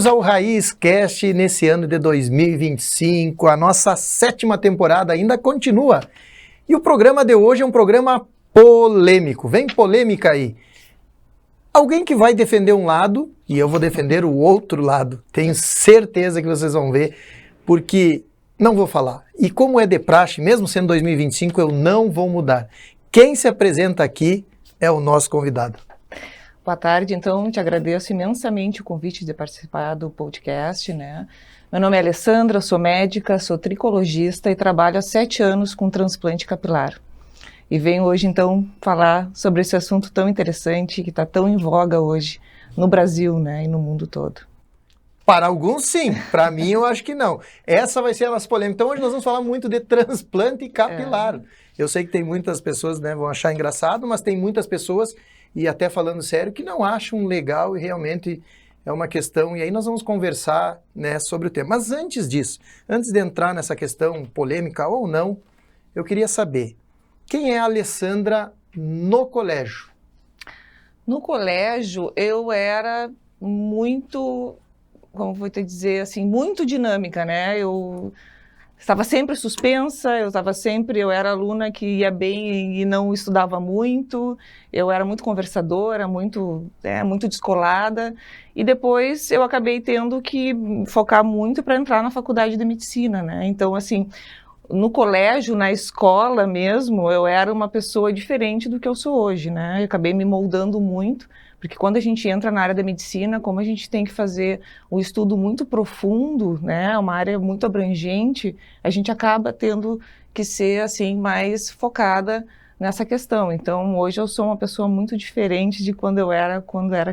Bem-vindos ao Raiz Cast nesse ano de 2025. A nossa 7ª temporada ainda continua. E o programa de hoje é um programa polêmico. Vem polêmica aí. Alguém que vai defender um lado e eu vou defender o outro lado. Tenho certeza que vocês vão ver, porque não vou falar. E como é de praxe, mesmo sendo 2025, eu não vou mudar. Quem se apresenta aqui é o nosso convidado. Boa tarde, então te agradeço imensamente o convite de participar do podcast, né? Meu nome é Alessandra, sou médica, sou tricologista e trabalho há 7 anos com transplante capilar. E venho hoje então falar sobre esse assunto tão interessante que está tão em voga hoje no Brasil, né, e no mundo todo. Para alguns sim, para mim eu acho que não. Essa vai ser a nossa polêmica. Então hoje nós vamos falar muito de transplante capilar. Eu sei que tem muitas pessoas, né, vão achar engraçado, mas tem muitas pessoas, e até falando sério, que não acham legal e realmente é uma questão, e aí nós vamos conversar, né, sobre o tema. Mas antes disso, antes de entrar nessa questão polêmica ou não, eu queria saber, quem é a Alessandra no colégio? No colégio eu era muito, como vou te dizer, assim, muito dinâmica, né? Eu estava sempre suspensa, eu era aluna que ia bem e não estudava muito, eu era muito conversadora, muito descolada, e depois eu acabei tendo que focar muito para entrar na faculdade de medicina, né? Então, assim, no colégio, na escola mesmo, eu era uma pessoa diferente do que eu sou hoje, né? Eu acabei me moldando muito, porque quando a gente entra na área da medicina, como a gente tem que fazer um estudo muito profundo, né, uma área muito abrangente, a gente acaba tendo que ser, assim, mais focada nessa questão. Então, hoje eu sou uma pessoa muito diferente de quando eu era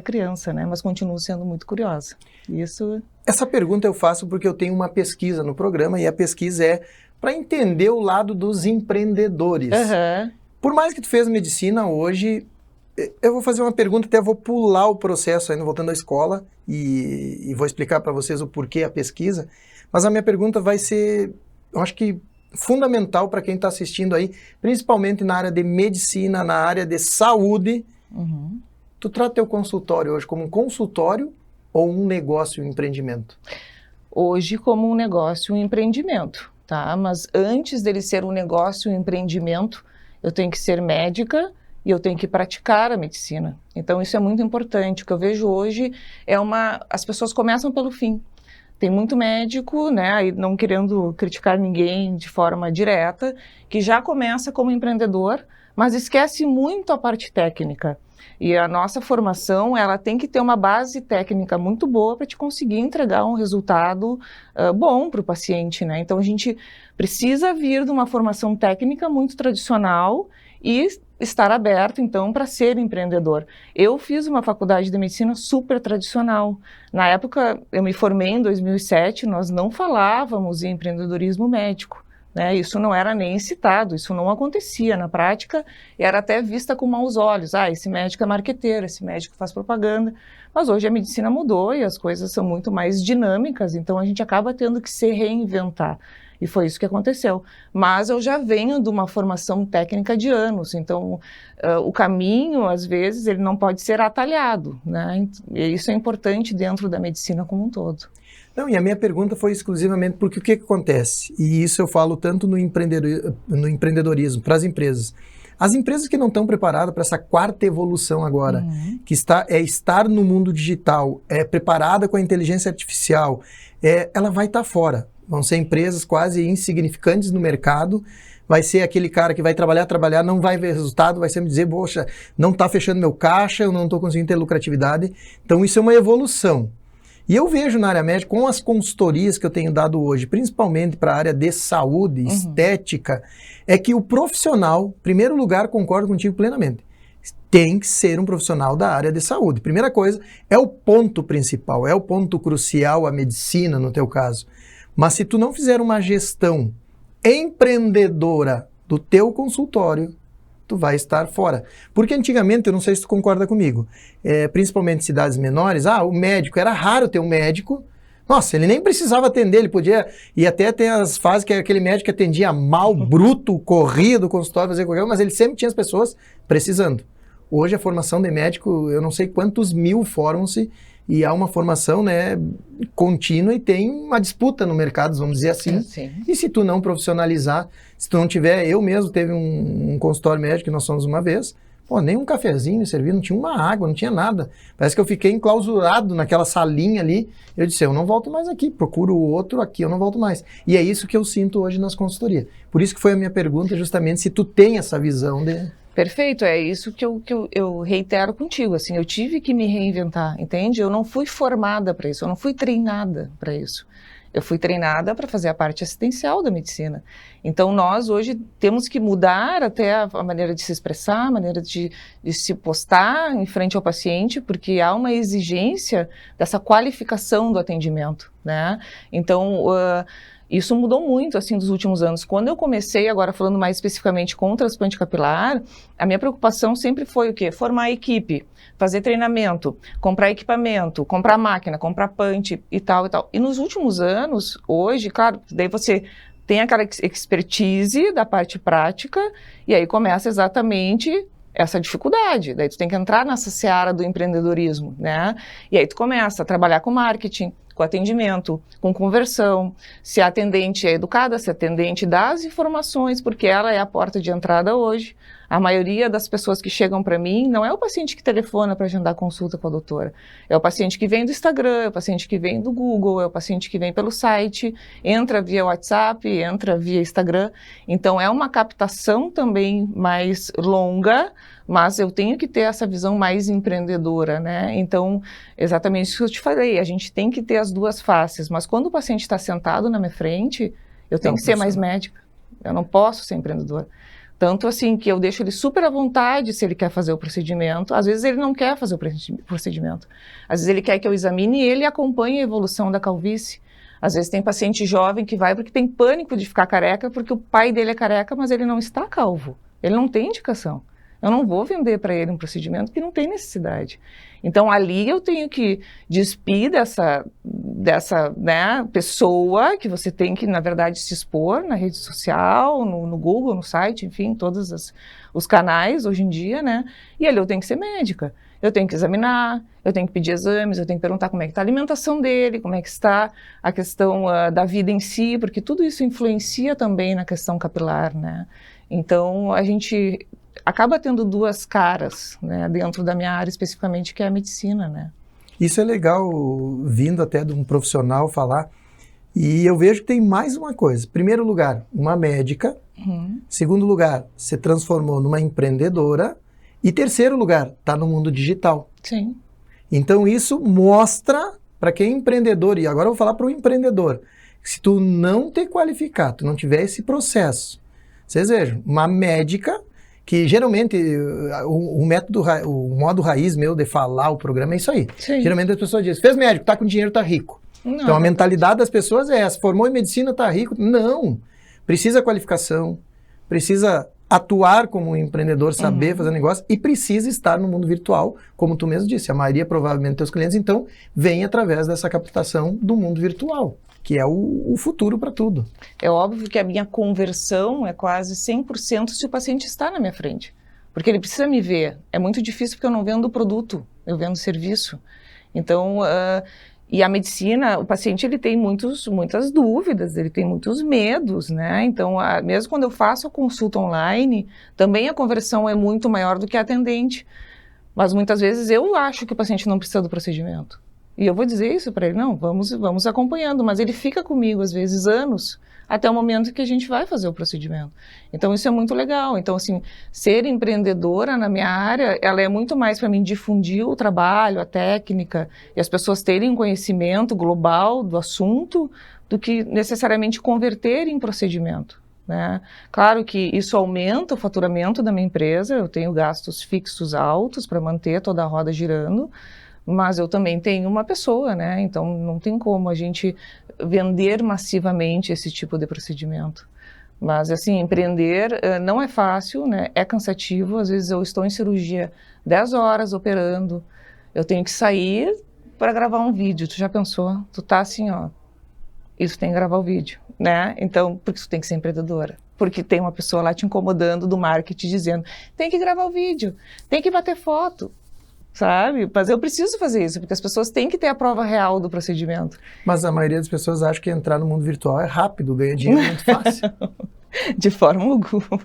criança, né, mas continuo sendo muito curiosa. Isso... Essa pergunta eu faço porque eu tenho uma pesquisa no programa, e a pesquisa é para entender o lado dos empreendedores. Uhum. Por mais que tu fez medicina hoje... Eu vou fazer uma pergunta, até vou pular o processo ainda, voltando à escola, e vou explicar para vocês o porquê a pesquisa, mas a minha pergunta vai ser, eu acho que fundamental para quem está assistindo aí, principalmente na área de medicina, na área de saúde. Uhum. Tu trata teu consultório hoje como um consultório ou um negócio, um empreendimento? Hoje como um negócio, um empreendimento, tá? Mas antes dele ser um negócio, um empreendimento, eu tenho que ser médica, e eu tenho que praticar a medicina. Então, isso é muito importante. O que eu vejo hoje é as pessoas começam pelo fim. Tem muito médico, né, e não querendo criticar ninguém de forma direta, que já começa como empreendedor, mas esquece muito a parte técnica. E a nossa formação, ela tem que ter uma base técnica muito boa para te conseguir entregar um resultado bom para o paciente, né? Então, a gente precisa vir de uma formação técnica muito tradicional e estar aberto, então, para ser empreendedor. Eu fiz uma faculdade de medicina super tradicional. Na época, eu me formei em 2007, nós não falávamos em empreendedorismo médico, né? Isso não era nem citado, isso não acontecia. Na prática, era até vista com maus olhos. Ah, esse médico é marqueteiro, esse médico faz propaganda. Mas hoje a medicina mudou e as coisas são muito mais dinâmicas, então a gente acaba tendo que se reinventar. E foi isso que aconteceu. Mas eu já venho de uma formação técnica de anos, então o caminho, às vezes, ele não pode ser atalhado, né? E isso é importante dentro da medicina como um todo. Não, e a minha pergunta foi exclusivamente porque o que acontece? E isso eu falo tanto no empreendedorismo, para as empresas. As empresas que não estão preparadas para essa 4ª evolução agora, que estar no mundo digital, preparada com a inteligência artificial, ela vai estar fora. Vão ser empresas quase insignificantes no mercado, vai ser aquele cara que vai trabalhar, não vai ver resultado, vai sempre dizer, poxa, não está fechando meu caixa, eu não estou conseguindo ter lucratividade. Então isso é uma evolução. E eu vejo na área médica, com as consultorias que eu tenho dado hoje, principalmente para a área de saúde, estética, é que o profissional, em primeiro lugar, concordo contigo plenamente, tem que ser um profissional da área de saúde. Primeira coisa, é o ponto principal, é o ponto crucial, a medicina no teu caso. Mas se tu não fizer uma gestão empreendedora do teu consultório, tu vai estar fora. Porque antigamente, eu não sei se tu concorda comigo, principalmente em cidades menores, o médico, era raro ter um médico, nossa, ele nem precisava atender, ele podia, e até tem as fases que aquele médico atendia mal, bruto, corria do consultório, fazia qualquer coisa, mas ele sempre tinha as pessoas precisando. Hoje a formação de médico, eu não sei quantos mil formam-se, e há uma formação, né, contínua e tem uma disputa no mercado, vamos dizer assim. Sim. E se tu não profissionalizar, se tu não tiver, eu mesmo teve um consultório médico que nós fomos uma vez, pô, nem um cafezinho servido, não tinha uma água, não tinha nada. Parece que eu fiquei enclausurado naquela salinha ali. Eu disse, eu não volto mais aqui, procuro o outro aqui, eu não volto mais. E é isso que eu sinto hoje nas consultorias. Por isso que foi a minha pergunta, justamente, se tu tem essa visão de... Perfeito, é isso que eu reitero contigo, assim, eu tive que me reinventar, entende? Eu não fui formada para isso, eu não fui treinada para isso. Eu fui treinada para fazer a parte assistencial da medicina. Então, nós hoje temos que mudar até a maneira de se expressar, a maneira de se postar em frente ao paciente, porque há uma exigência dessa qualificação do atendimento, né? Então, isso mudou muito, assim, dos últimos anos. Quando eu comecei, agora falando mais especificamente com o transplante capilar, a minha preocupação sempre foi o quê? Formar a equipe, fazer treinamento, comprar equipamento, comprar máquina, comprar punch e tal e tal. E nos últimos anos, hoje, claro, daí você tem aquela expertise da parte prática e aí começa exatamente essa dificuldade. Daí tu tem que entrar nessa seara do empreendedorismo, né? E aí tu começa a trabalhar com marketing, com atendimento, com conversão, se a atendente é educada, se a atendente dá as informações, porque ela é a porta de entrada hoje. A maioria das pessoas que chegam para mim não é o paciente que telefona para agendar consulta com a doutora. É o paciente que vem do Instagram, é o paciente que vem do Google, é o paciente que vem pelo site, entra via WhatsApp, entra via Instagram. Então, é uma captação também mais longa, mas eu tenho que ter essa visão mais empreendedora, né? Então, exatamente isso que eu te falei, a gente tem que ter as duas faces, mas quando o paciente está sentado na minha frente, eu tenho que ser mais médica, eu não posso ser empreendedora. Tanto assim que eu deixo ele super à vontade se ele quer fazer o procedimento, às vezes ele não quer fazer o procedimento, às vezes ele quer que eu examine e ele acompanhe a evolução da calvície. Às vezes tem paciente jovem que vai porque tem pânico de ficar careca porque o pai dele é careca, mas ele não está calvo, ele não tem indicação. Eu não vou vender para ele um procedimento que não tem necessidade. Então, ali eu tenho que despir dessa né, pessoa que você tem que, na verdade, se expor na rede social, no Google, no site, enfim, todos os canais hoje em dia, né? E ali eu tenho que ser médica. Eu tenho que examinar, eu tenho que pedir exames, eu tenho que perguntar como é que está a alimentação dele, como é que está a questão da vida em si, porque tudo isso influencia também na questão capilar, né? Então, a gente acaba tendo duas caras, né, dentro da minha área especificamente, que é a medicina, né? Isso é legal, vindo até de um profissional falar, e eu vejo que tem mais uma coisa. Primeiro lugar, uma médica. Segundo lugar, se transformou numa empreendedora. E terceiro lugar, está no mundo digital. Sim. Então isso mostra para quem é empreendedor, e agora eu vou falar para o empreendedor, se tu não te qualificar, tu não tiver esse processo, vocês vejam, uma médica que geralmente o método, o modo raiz meu de falar o programa é isso aí. Sim. Geralmente as pessoas dizem, fez médico, tá com dinheiro, tá rico. Não, então a mentalidade das pessoas é essa, formou em medicina, tá rico. Não, precisa qualificação, precisa atuar como um empreendedor, saber fazer negócio e precisa estar no mundo virtual, como tu mesmo disse, a maioria provavelmente dos teus clientes, então, vem através dessa captação do mundo virtual, que é o futuro para tudo. É óbvio que a minha conversão é quase 100% se o paciente está na minha frente, porque ele precisa me ver. É muito difícil porque eu não vendo produto, eu vendo serviço. Então, e a medicina, o paciente ele tem muitas dúvidas, ele tem muitos medos, né? Então, mesmo quando eu faço a consulta online, também a conversão é muito maior do que a atendente. Mas muitas vezes eu acho que o paciente não precisa do procedimento. E eu vou dizer isso para ele, não, vamos acompanhando, mas ele fica comigo, às vezes, anos, até o momento que a gente vai fazer o procedimento. Então, isso é muito legal. Então, assim, ser empreendedora na minha área, ela é muito mais para mim difundir o trabalho, a técnica, e as pessoas terem um conhecimento global do assunto, do que necessariamente converter em procedimento, né? Claro que isso aumenta o faturamento da minha empresa, eu tenho gastos fixos altos para manter toda a roda girando, mas eu também tenho uma pessoa, né? Então não tem como a gente vender massivamente esse tipo de procedimento. Mas assim, empreender não é fácil, né? É cansativo, às vezes eu estou em cirurgia 10 horas operando, eu tenho que sair para gravar um vídeo, tu já pensou? Tu tá assim, ó, isso tem que gravar o vídeo, né? Então, porque tu tem que ser empreendedora. Porque tem uma pessoa lá te incomodando do marketing dizendo, tem que gravar o vídeo, tem que bater foto. sabe? Mas eu preciso fazer isso, porque as pessoas têm que ter a prova real do procedimento. Mas a maioria das pessoas acha que entrar no mundo virtual é rápido, ganha dinheiro muito fácil. De forma alguma.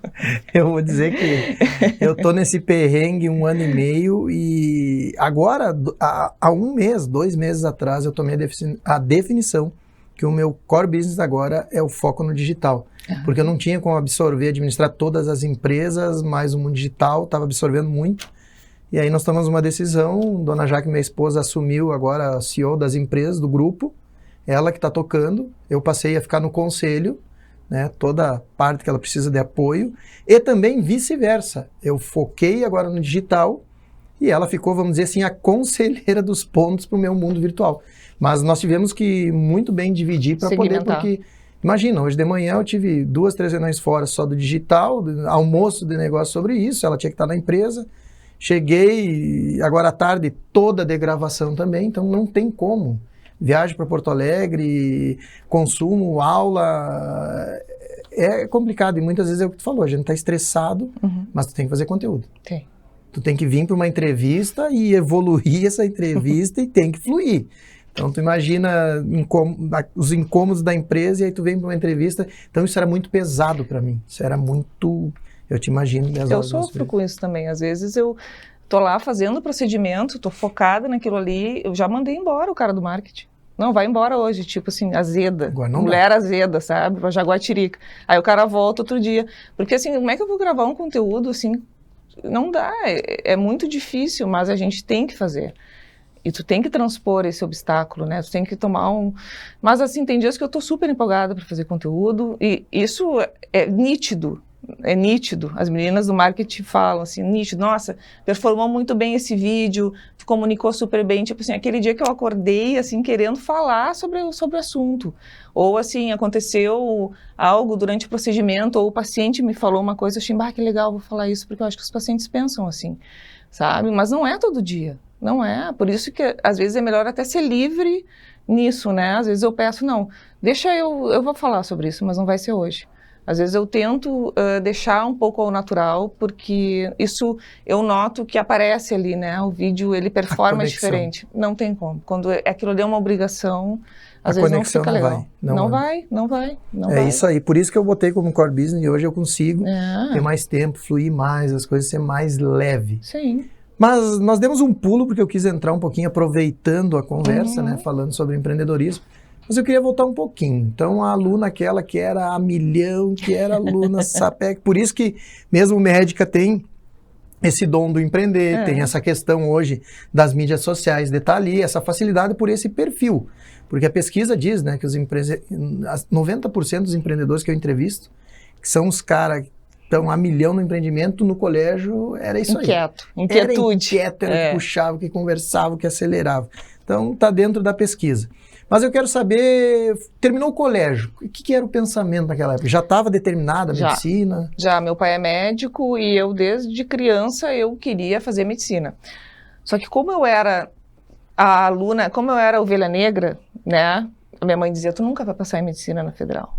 Eu vou dizer que eu tô nesse perrengue 1 ano e meio e agora, há 1 mês, 2 meses atrás, eu tomei a definição que o meu core business agora é o foco no digital. Porque eu não tinha como absorver, administrar todas as empresas, mas o mundo digital estava absorvendo muito. E aí nós tomamos uma decisão, Dona Jaque, minha esposa, assumiu agora a CEO das empresas, do grupo, ela que está tocando, eu passei a ficar no conselho, né, toda a parte que ela precisa de apoio, e também vice-versa. Eu foquei agora no digital e ela ficou, vamos dizer assim, a conselheira dos pontos para o meu mundo virtual. Mas nós tivemos que muito bem dividir para poder, porque, imagina, hoje de manhã eu tive 2, 3 reuniões fora só do digital, almoço de negócio sobre isso, ela tinha que estar na empresa, cheguei agora à tarde toda de gravação também, então não tem como. Viagem para Porto Alegre, consumo, aula, é complicado. E muitas vezes é o que tu falou, a gente está estressado, mas tu tem que fazer conteúdo. Tem. Tu tem que vir para uma entrevista e evoluir essa entrevista e tem que fluir. Então tu imagina os incômodos da empresa e aí tu vem para uma entrevista. Então isso era muito pesado para mim. Isso era muito... Eu te imagino. Eu sofro com isso também. Às vezes eu tô lá fazendo o procedimento, tô focada naquilo ali, eu já mandei embora o cara do marketing. Não, vai embora hoje, tipo assim, azeda. Mulher azeda, sabe? Pra Jaguatirica. Aí o cara volta outro dia. Porque assim, como é que eu vou gravar um conteúdo assim? Não dá, é muito difícil, mas a gente tem que fazer. E tu tem que transpor esse obstáculo, né? Tu tem que tomar um... Mas assim, tem dias que eu tô super empolgada para fazer conteúdo e isso é nítido. É nítido, as meninas do marketing falam assim, nítido, nossa, performou muito bem esse vídeo, comunicou super bem, tipo assim, aquele dia que eu acordei, assim, querendo falar sobre o assunto, ou assim, aconteceu algo durante o procedimento, ou o paciente me falou uma coisa, eu achei, que legal, vou falar isso, porque eu acho que os pacientes pensam assim, sabe, mas não é todo dia, não é, por isso que às vezes é melhor até ser livre nisso, né, às vezes eu peço, não, deixa eu vou falar sobre isso, mas não vai ser hoje. Às vezes eu tento deixar um pouco ao natural, porque isso eu noto que aparece ali, né? O vídeo, ele performa diferente. Não tem como. Quando aquilo ali é uma obrigação, às vezes não fica legal. Não vai. É isso aí. Por isso que eu botei como core business e hoje eu consigo ter mais tempo, fluir mais, as coisas ser mais leve. Sim. Mas nós demos um pulo, porque eu quis entrar um pouquinho aproveitando a conversa, né? Falando sobre empreendedorismo. Mas eu queria voltar um pouquinho. Então, a aluna aquela que era a milhão, que era aluna sapec, por isso que mesmo médica tem esse dom do empreender, tem essa questão hoje das mídias sociais de estar ali, essa facilidade por esse perfil. Porque a pesquisa diz, né, que 90% dos empreendedores que eu entrevisto, que são os caras que estão a milhão no empreendimento, no colégio, era isso aí. Inquietude. Era que puxava, que conversava, que acelerava. Então, está dentro da pesquisa. Mas eu quero saber, terminou o colégio, o que era o pensamento naquela época? Já estava determinada a medicina? Já, meu pai é médico e eu desde criança eu queria fazer medicina. Só que como eu era a aluna, como eu era ovelha negra, né, a minha mãe dizia, tu nunca vai passar em medicina na Federal.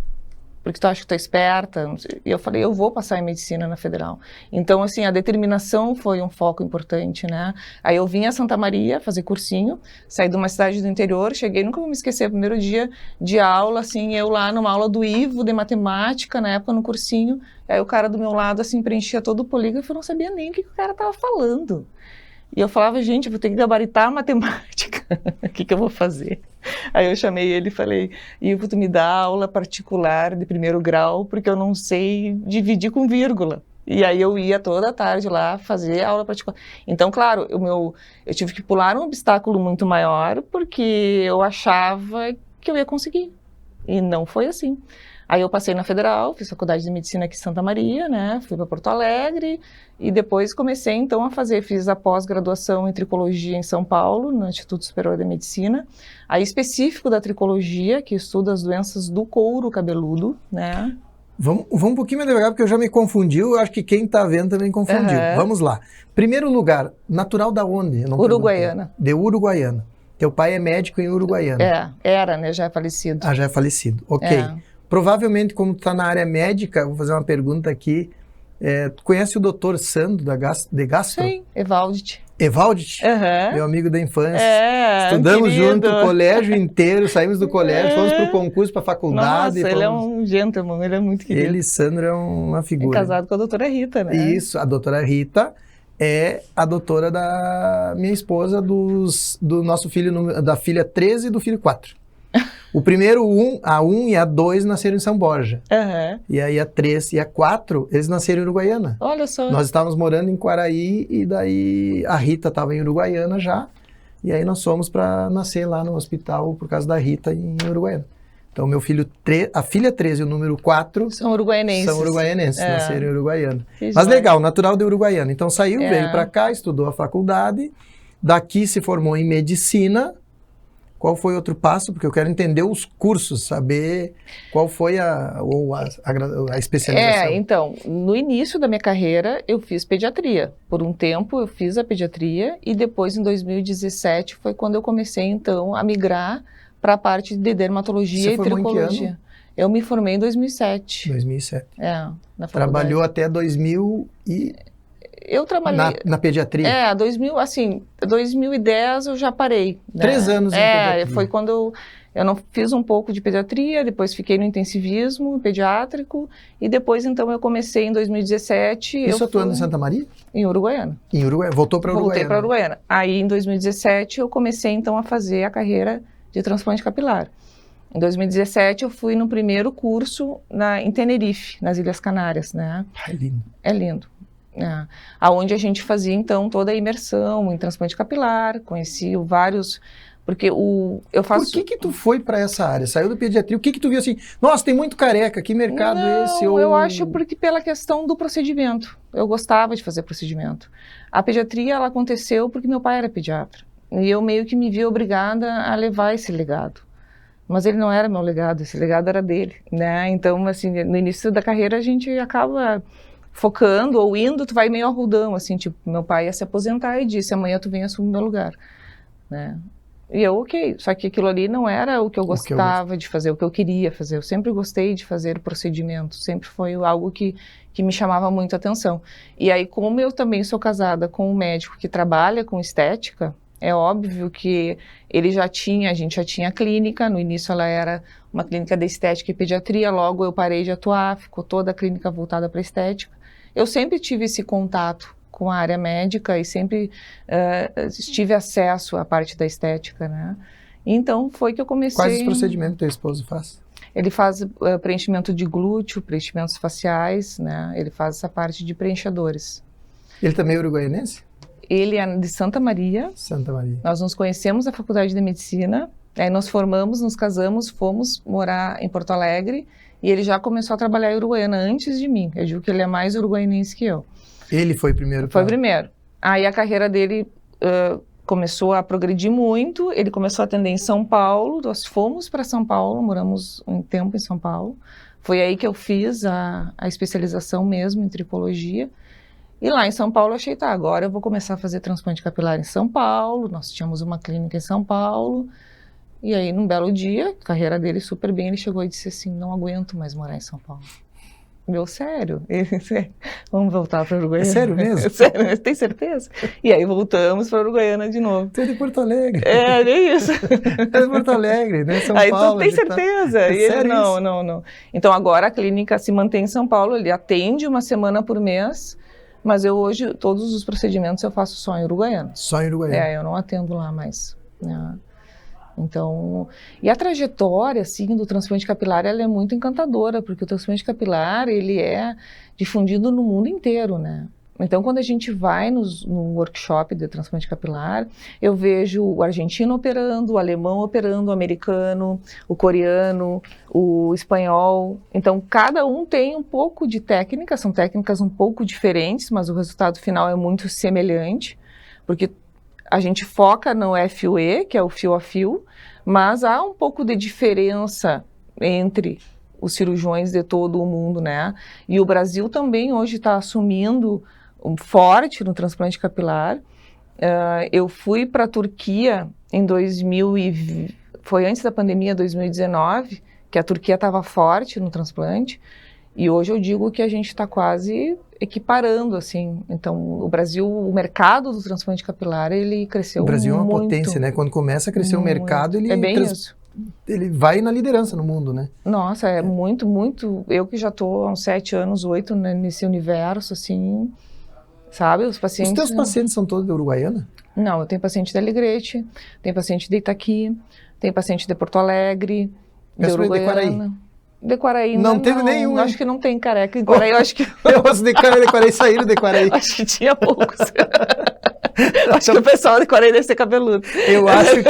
Porque tu acha que tu é esperta, e eu falei, eu vou passar em medicina na Federal. Então, assim, a determinação foi um foco importante, né? Aí eu vim a Santa Maria fazer cursinho, saí de uma cidade do interior, cheguei, nunca vou me esquecer, primeiro dia de aula, assim, eu lá numa aula do Ivo, de matemática, na época no cursinho, aí o cara do meu lado, assim, preenchia todo o polígrafo, eu não sabia nem o que o cara tava falando. E eu falava, gente, eu vou ter que gabaritar a matemática, o que eu vou fazer? Aí eu chamei ele e falei, Ivo, tu me dá aula particular de 1º grau, porque eu não sei dividir com vírgula. E aí eu ia toda tarde lá fazer aula particular. Então, claro, eu tive que pular um obstáculo muito maior, porque eu achava que eu ia conseguir. E não foi assim. Aí eu passei na Federal, fiz faculdade de medicina aqui em Santa Maria, né? Fui para Porto Alegre e depois comecei então fiz a pós-graduação em tricologia em São Paulo, no Instituto Superior de Medicina. Aí específico da tricologia, que estuda as doenças do couro cabeludo, né? Vamos um pouquinho mais devagar, porque eu já me confundi, eu acho que quem está vendo também confundiu. Vamos lá. Primeiro lugar, natural da onde? Eu não Uruguaiana. De Uruguaiana. Teu pai é médico em Uruguaiana. Era, né? Já é falecido. Já é falecido. Ok. Provavelmente, como tu está na área médica, vou fazer uma pergunta aqui, Conhece o doutor Sandro de Gastro? Sim, Evaldi. Evaldi? Uhum. Meu amigo da infância. querido. Estudamos junto o colégio inteiro, saímos do colégio, fomos para o concurso, para a faculdade. Nossa, ele é um gentleman, ele é muito querido. Ele, Sandro, é uma figura. É casado com a doutora Rita, né? Isso, a doutora Rita é a doutora da minha esposa, do nosso filho, da filha 13 e do filho 4. O primeiro, a 1 e a 2 nasceram em São Borja. Uhum. E aí a 3 e a 4, eles nasceram em Uruguaiana. Olha só. Nós estávamos morando em Quaraí e daí a Rita estava em Uruguaiana já. E aí nós fomos para nascer lá no hospital por causa da Rita em Uruguaiana. Então meu filho, a filha 13 e o número 4 são uruguaianenses. Nasceram em Uruguaiana. Mas legal, natural de Uruguaiana. Então saiu, veio para cá, estudou a faculdade. Daqui se formou em medicina. Qual foi outro passo? Porque eu quero entender os cursos, saber qual foi a especialização. Então, no início da minha carreira, eu fiz pediatria. Por um tempo, eu fiz a pediatria e depois, em 2017, foi quando eu comecei, então, a migrar para a parte de dermatologia e tricologia. Eu me formei em 2007. 2007. Na faculdade. Trabalhou até 2000 e... Eu trabalhei... Na pediatria? 2010 eu já parei. Né? 3 anos em pediatria. Foi quando eu não fiz um pouco de pediatria, depois fiquei no intensivismo pediátrico, e depois, então, eu comecei em 2017... Isso atuando em Santa Maria? Em Uruguaiana. Em Uruguaiana, voltou para Uruguaiana. Voltei para Uruguaiana. Aí, em 2017, eu comecei, então, a fazer a carreira de transplante capilar. Em 2017, eu fui no primeiro curso em Tenerife, nas Ilhas Canárias, né? É lindo. É lindo. Aonde a gente fazia, então, toda a imersão em transplante capilar, conheci vários... Porque eu faço... Por que tu foi para essa área? Saiu da pediatria, o que tu viu assim? Nossa, tem muito careca, que mercado é esse? Eu acho porque pela questão do procedimento. Eu gostava de fazer procedimento. A pediatria, ela aconteceu porque meu pai era pediatra. E eu meio que me vi obrigada a levar esse legado. Mas ele não era meu legado, esse legado era dele, né? Então, assim, no início da carreira a gente acaba focando ou indo, tu vai meio arrudão, assim, tipo, meu pai ia se aposentar e disse, amanhã tu vem assumir meu lugar, né? E eu, ok, só que aquilo ali não era o que eu gostava de fazer, o que eu queria fazer. Eu sempre gostei de fazer procedimentos, sempre foi algo que me chamava muito a atenção. E aí, como eu também sou casada com um médico que trabalha com estética, é óbvio que a gente já tinha clínica, no início ela era uma clínica de estética e pediatria, logo eu parei de atuar, ficou toda a clínica voltada para estética. Eu sempre tive esse contato com a área médica e sempre tive acesso à parte da estética, né? Então foi que eu comecei... Quais os procedimentos teu esposo faz? Ele faz preenchimento de glúteo, preenchimentos faciais, né? Ele faz essa parte de preenchedores. Ele também é uruguaianense? Ele é de Santa Maria. Santa Maria. Nós nos conhecemos na faculdade de medicina, aí nós formamos, nos casamos, fomos morar em Porto Alegre e ele já começou a trabalhar em Uruguaiana antes de mim. Eu digo que ele é mais uruguaianense que eu. Ele foi primeiro? Foi primeiro. Aí a carreira dele começou a progredir muito, ele começou a atender em São Paulo, nós fomos para São Paulo, moramos um tempo em São Paulo. Foi aí que eu fiz a especialização mesmo em tricologia. E lá em São Paulo eu achei, agora eu vou começar a fazer transplante capilar em São Paulo, nós tínhamos uma clínica em São Paulo, e aí num belo dia, a carreira dele super bem, ele chegou e disse assim, não aguento mais morar em São Paulo. Meu, sério? Vamos voltar para Uruguaiana? É sério mesmo? Sério, tem certeza? E aí voltamos para Uruguaiana de novo. Tu é de Porto Alegre. É isso. É de Porto Alegre, né? São aí Paulo. Aí tu tem certeza. É e ele, sério isso? Não. Então agora a clínica se mantém em São Paulo, ele atende uma semana por mês, mas eu hoje, todos os procedimentos eu faço só em Uruguaiana. Só em Uruguaiana. Eu não atendo lá mais. Né? Então, e a trajetória, assim, do transplante capilar, ela é muito encantadora, porque o transplante capilar, ele é difundido no mundo inteiro, né? Então, quando a gente vai no workshop de transplante capilar, eu vejo o argentino operando, o alemão operando, o americano, o coreano, o espanhol. Então, cada um tem um pouco de técnica, são técnicas um pouco diferentes, mas o resultado final é muito semelhante, porque a gente foca no FUE, que é o fio a fio, mas há um pouco de diferença entre os cirurgiões de todo o mundo, né? E o Brasil também hoje está assumindo forte no transplante capilar. Eu fui para a Turquia em foi antes da pandemia, 2019, que a Turquia estava forte no transplante, e hoje eu digo que a gente está quase equiparando, assim. Então, o Brasil, o mercado do transplante capilar, ele cresceu muito. O Brasil é uma potência, né? Quando começa a crescer o mercado, ele, é bem isso. Ele vai na liderança no mundo, né? Nossa, é muito, muito... Eu que já estou há uns 7 anos, 8, né, nesse universo, assim, sabe? Os pacientes... Os teus pacientes são todos da Uruguaiana? Não, eu tenho paciente de Alegrete, tenho paciente de Itaqui, tenho paciente de Porto Alegre, de Uruguaiana. De Quaraí não teve nenhum, acho que não tem careca. Em Quaraí, eu acho que... Os de Quaraí saíram de Quaraí. Acho que tinha poucos. Acho que o pessoal de Quaraí deve ser cabeludo. Eu acho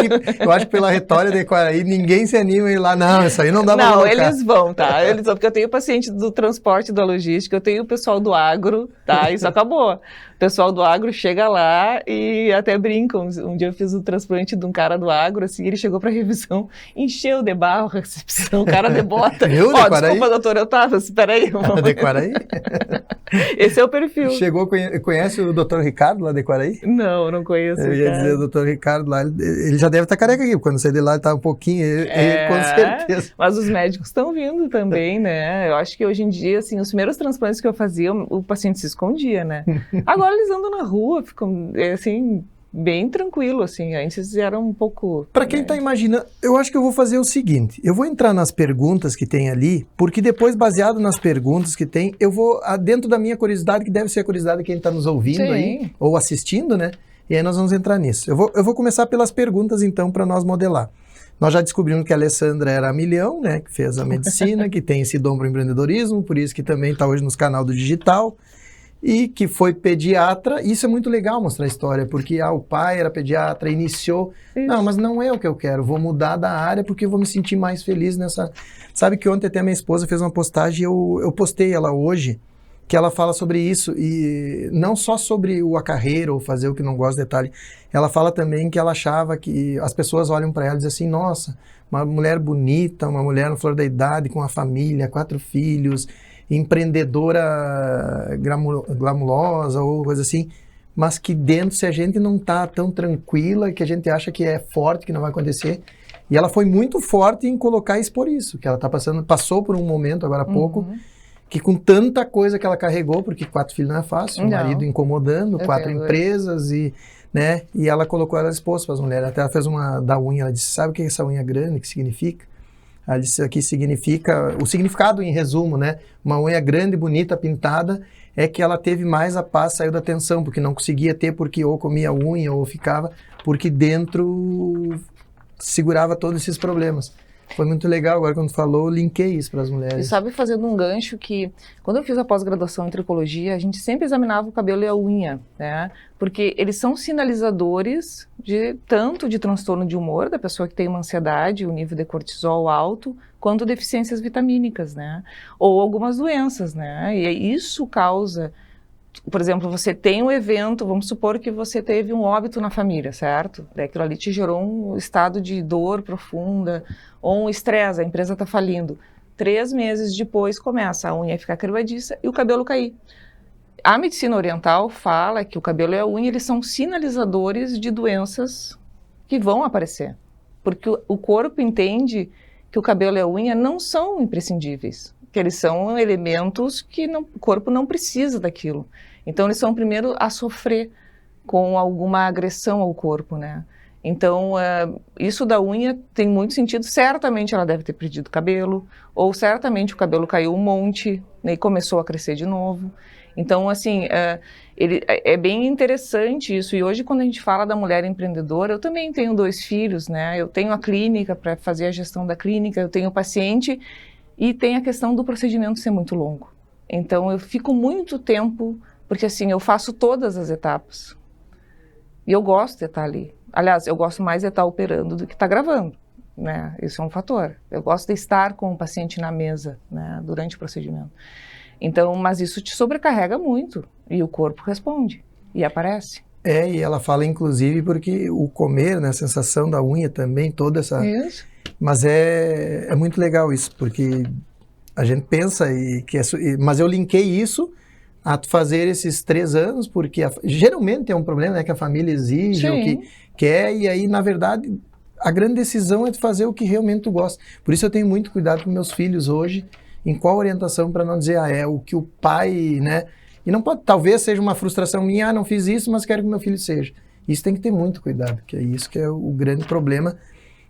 que pela retória de Quaraí, ninguém se anima a ir lá. Não, isso aí não dá pra colocar. Não, eles vão, tá? Eles vão, porque eu tenho paciente do transporte, da logística, eu tenho o pessoal do agro, tá? Isso acabou. O pessoal do agro chega lá e até brincam. Um dia eu fiz o transplante de um cara do agro, assim, ele chegou pra revisão, encheu de barro a recepção, o cara de bota. Desculpa, doutor, eu tava, espera aí. De Quaraí? Esse é o perfil. Chegou, conhece o doutor Ricardo lá de Quaraí? Não doutor Eu ia dizer, o doutor Ricardo lá, ele já deve estar careca aqui, quando sair de lá ele está um pouquinho, com certeza. Mas os médicos estão vindo também, né? Eu acho que hoje em dia, assim, os primeiros transplantes que eu fazia, o paciente se escondia, né? Agora eles andam na rua, ficam, assim, bem tranquilo, assim, antes eram um pouco... Para quem está imaginando, eu acho que eu vou fazer o seguinte, eu vou entrar nas perguntas que tem ali, porque depois, baseado nas perguntas que tem, eu vou, dentro da minha curiosidade, que deve ser a curiosidade de quem está nos ouvindo aí, ou assistindo, né? E aí nós vamos entrar nisso. Eu vou começar pelas perguntas, então, para nós modelar. Nós já descobrimos que a Alessandra era a milhão, né? Que fez a medicina, que tem esse dom para o empreendedorismo, por isso que também está hoje nos canal do digital, e que foi pediatra. Isso é muito legal mostrar a história, porque o pai era pediatra, iniciou... Isso. Não, mas não é o que eu quero, vou mudar da área porque eu vou me sentir mais feliz nessa... Sabe que ontem até minha esposa fez uma postagem e eu postei ela hoje, que ela fala sobre isso, e não só sobre a carreira ou fazer o que não gosta, detalhe. Ela fala também que ela achava que as pessoas olham para ela e dizem assim, nossa, uma mulher bonita, uma mulher no flor da idade, com uma família, 4 filhos, empreendedora glamurosa ou coisa assim, mas que dentro, se a gente não está tão tranquila, que a gente acha que é forte, que não vai acontecer. E ela foi muito forte em colocar e expor isso, que ela passou por um momento agora há pouco, que com tanta coisa que ela carregou, porque 4 filhos não é fácil, o marido incomodando, 4 empresas, e ela colocou ela exposta para as mulheres. Até ela fez uma da unha, ela disse, sabe o que é essa unha grande, que significa? Ela disse, aqui significa, o significado em resumo, né? Uma unha grande, bonita, pintada, é que ela teve mais a paz, saiu da tensão, porque não conseguia ter, porque ou comia unha, ou ficava, porque dentro segurava todos esses problemas. Foi muito legal, agora quando falou, eu linkei isso para as mulheres. E sabe, fazendo um gancho que, quando eu fiz a pós-graduação em tricologia, a gente sempre examinava o cabelo e a unha, né? Porque eles são sinalizadores tanto de transtorno de humor, da pessoa que tem uma ansiedade, o nível de cortisol alto, quanto deficiências vitamínicas, né? Ou algumas doenças, né? E isso causa... Por exemplo, você tem um evento, vamos supor que você teve um óbito na família, certo? Daí aquilo ali te gerou um estado de dor profunda, ou um estresse, a empresa está falindo. 3 meses depois começa a unha ficar curvadiça e o cabelo cair. A medicina oriental fala que o cabelo e a unha, eles são sinalizadores de doenças que vão aparecer. Porque o corpo entende que o cabelo e a unha não são imprescindíveis. Que eles são elementos que o corpo não precisa daquilo. Então, eles são o primeiro a sofrer com alguma agressão ao corpo, né? Então, isso da unha tem muito sentido. Certamente ela deve ter perdido cabelo, ou certamente o cabelo caiu um monte, né, e começou a crescer de novo. Então, assim, é bem interessante isso. E hoje, quando a gente fala da mulher empreendedora, eu também tenho 2 filhos, né? Eu tenho a clínica para fazer a gestão da clínica, eu tenho o paciente... E tem a questão do procedimento ser muito longo. Então, eu fico muito tempo, porque assim, eu faço todas as etapas. E eu gosto de estar ali. Aliás, eu gosto mais de estar operando do que estar gravando, né? Isso é um fator. Eu gosto de estar com o paciente na mesa, né, durante o procedimento. Então, mas isso te sobrecarrega muito. E o corpo responde. E aparece. E ela fala, inclusive, porque o comer, né, a sensação da unha também, toda essa... Isso. Mas é muito legal isso, porque a gente pensa, mas eu linkei isso a fazer esses 3 anos, porque geralmente é um problema, né, que a família exige, o que quer, e aí, na verdade, a grande decisão é de fazer o que realmente tu gosta. Por isso eu tenho muito cuidado com meus filhos hoje, em qual orientação, para não dizer, é o que o pai, né, E não pode, talvez seja uma frustração minha, não fiz isso, mas quero que meu filho seja. Isso tem que ter muito cuidado, que é isso que é o grande problema,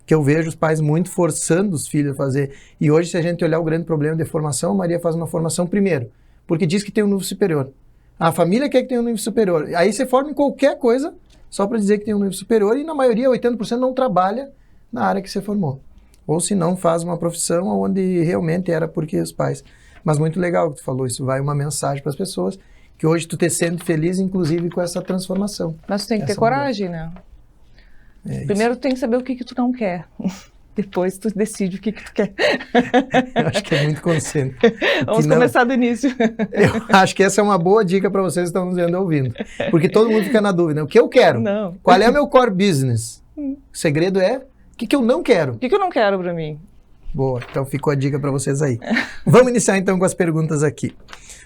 que eu vejo os pais muito forçando os filhos a fazer. E hoje, se a gente olhar o grande problema de formação, a Maria faz uma formação primeiro, porque diz que tem um nível superior. A família quer que tenha um nível superior. Aí você forma em qualquer coisa, só para dizer que tem um nível superior, e na maioria, 80% não trabalha na área que você formou. Ou se não, faz uma profissão onde realmente era porque os pais... Mas muito legal que tu falou, isso vai uma mensagem para as pessoas, que hoje tu te sente feliz, inclusive, com essa transformação. Mas tu tem que ter coragem, né? Primeiro tu tem que saber o que tu não quer. Depois tu decide o que tu quer. Eu acho que é muito consciente. Vamos começar do início. Eu acho que essa é uma boa dica para vocês que estão nos vendo e ouvindo. Porque todo mundo fica na dúvida. O que eu quero? Não. Qual é o meu core business? O segredo é o que eu não quero. O que eu não quero para mim? Boa, então ficou a dica para vocês aí. Vamos iniciar então com as perguntas aqui.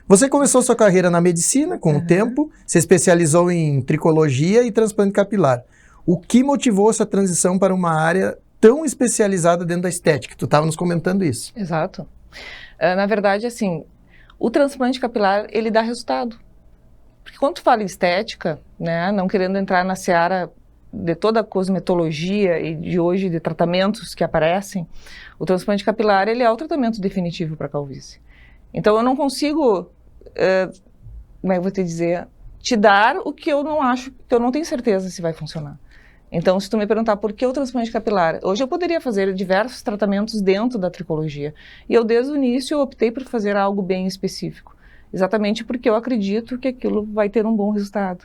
Você começou sua carreira na medicina com o tempo, se especializou em tricologia e transplante capilar. O que motivou essa transição para uma área tão especializada dentro da estética? Tu estava nos comentando isso. Exato. Na verdade, assim, o transplante capilar, ele dá resultado. Porque quando tu fala em estética, né, não querendo entrar na seara de toda a cosmetologia e de hoje de tratamentos que aparecem, o transplante capilar, ele é o tratamento definitivo para a calvície. Então, eu não consigo, como é que eu vou te dizer, te dar o que eu não acho, que eu não tenho certeza se vai funcionar. Então, se tu me perguntar por que o transplante capilar, hoje eu poderia fazer diversos tratamentos dentro da tricologia. E eu, desde o início, eu optei por fazer algo bem específico. Exatamente porque eu acredito que aquilo vai ter um bom resultado.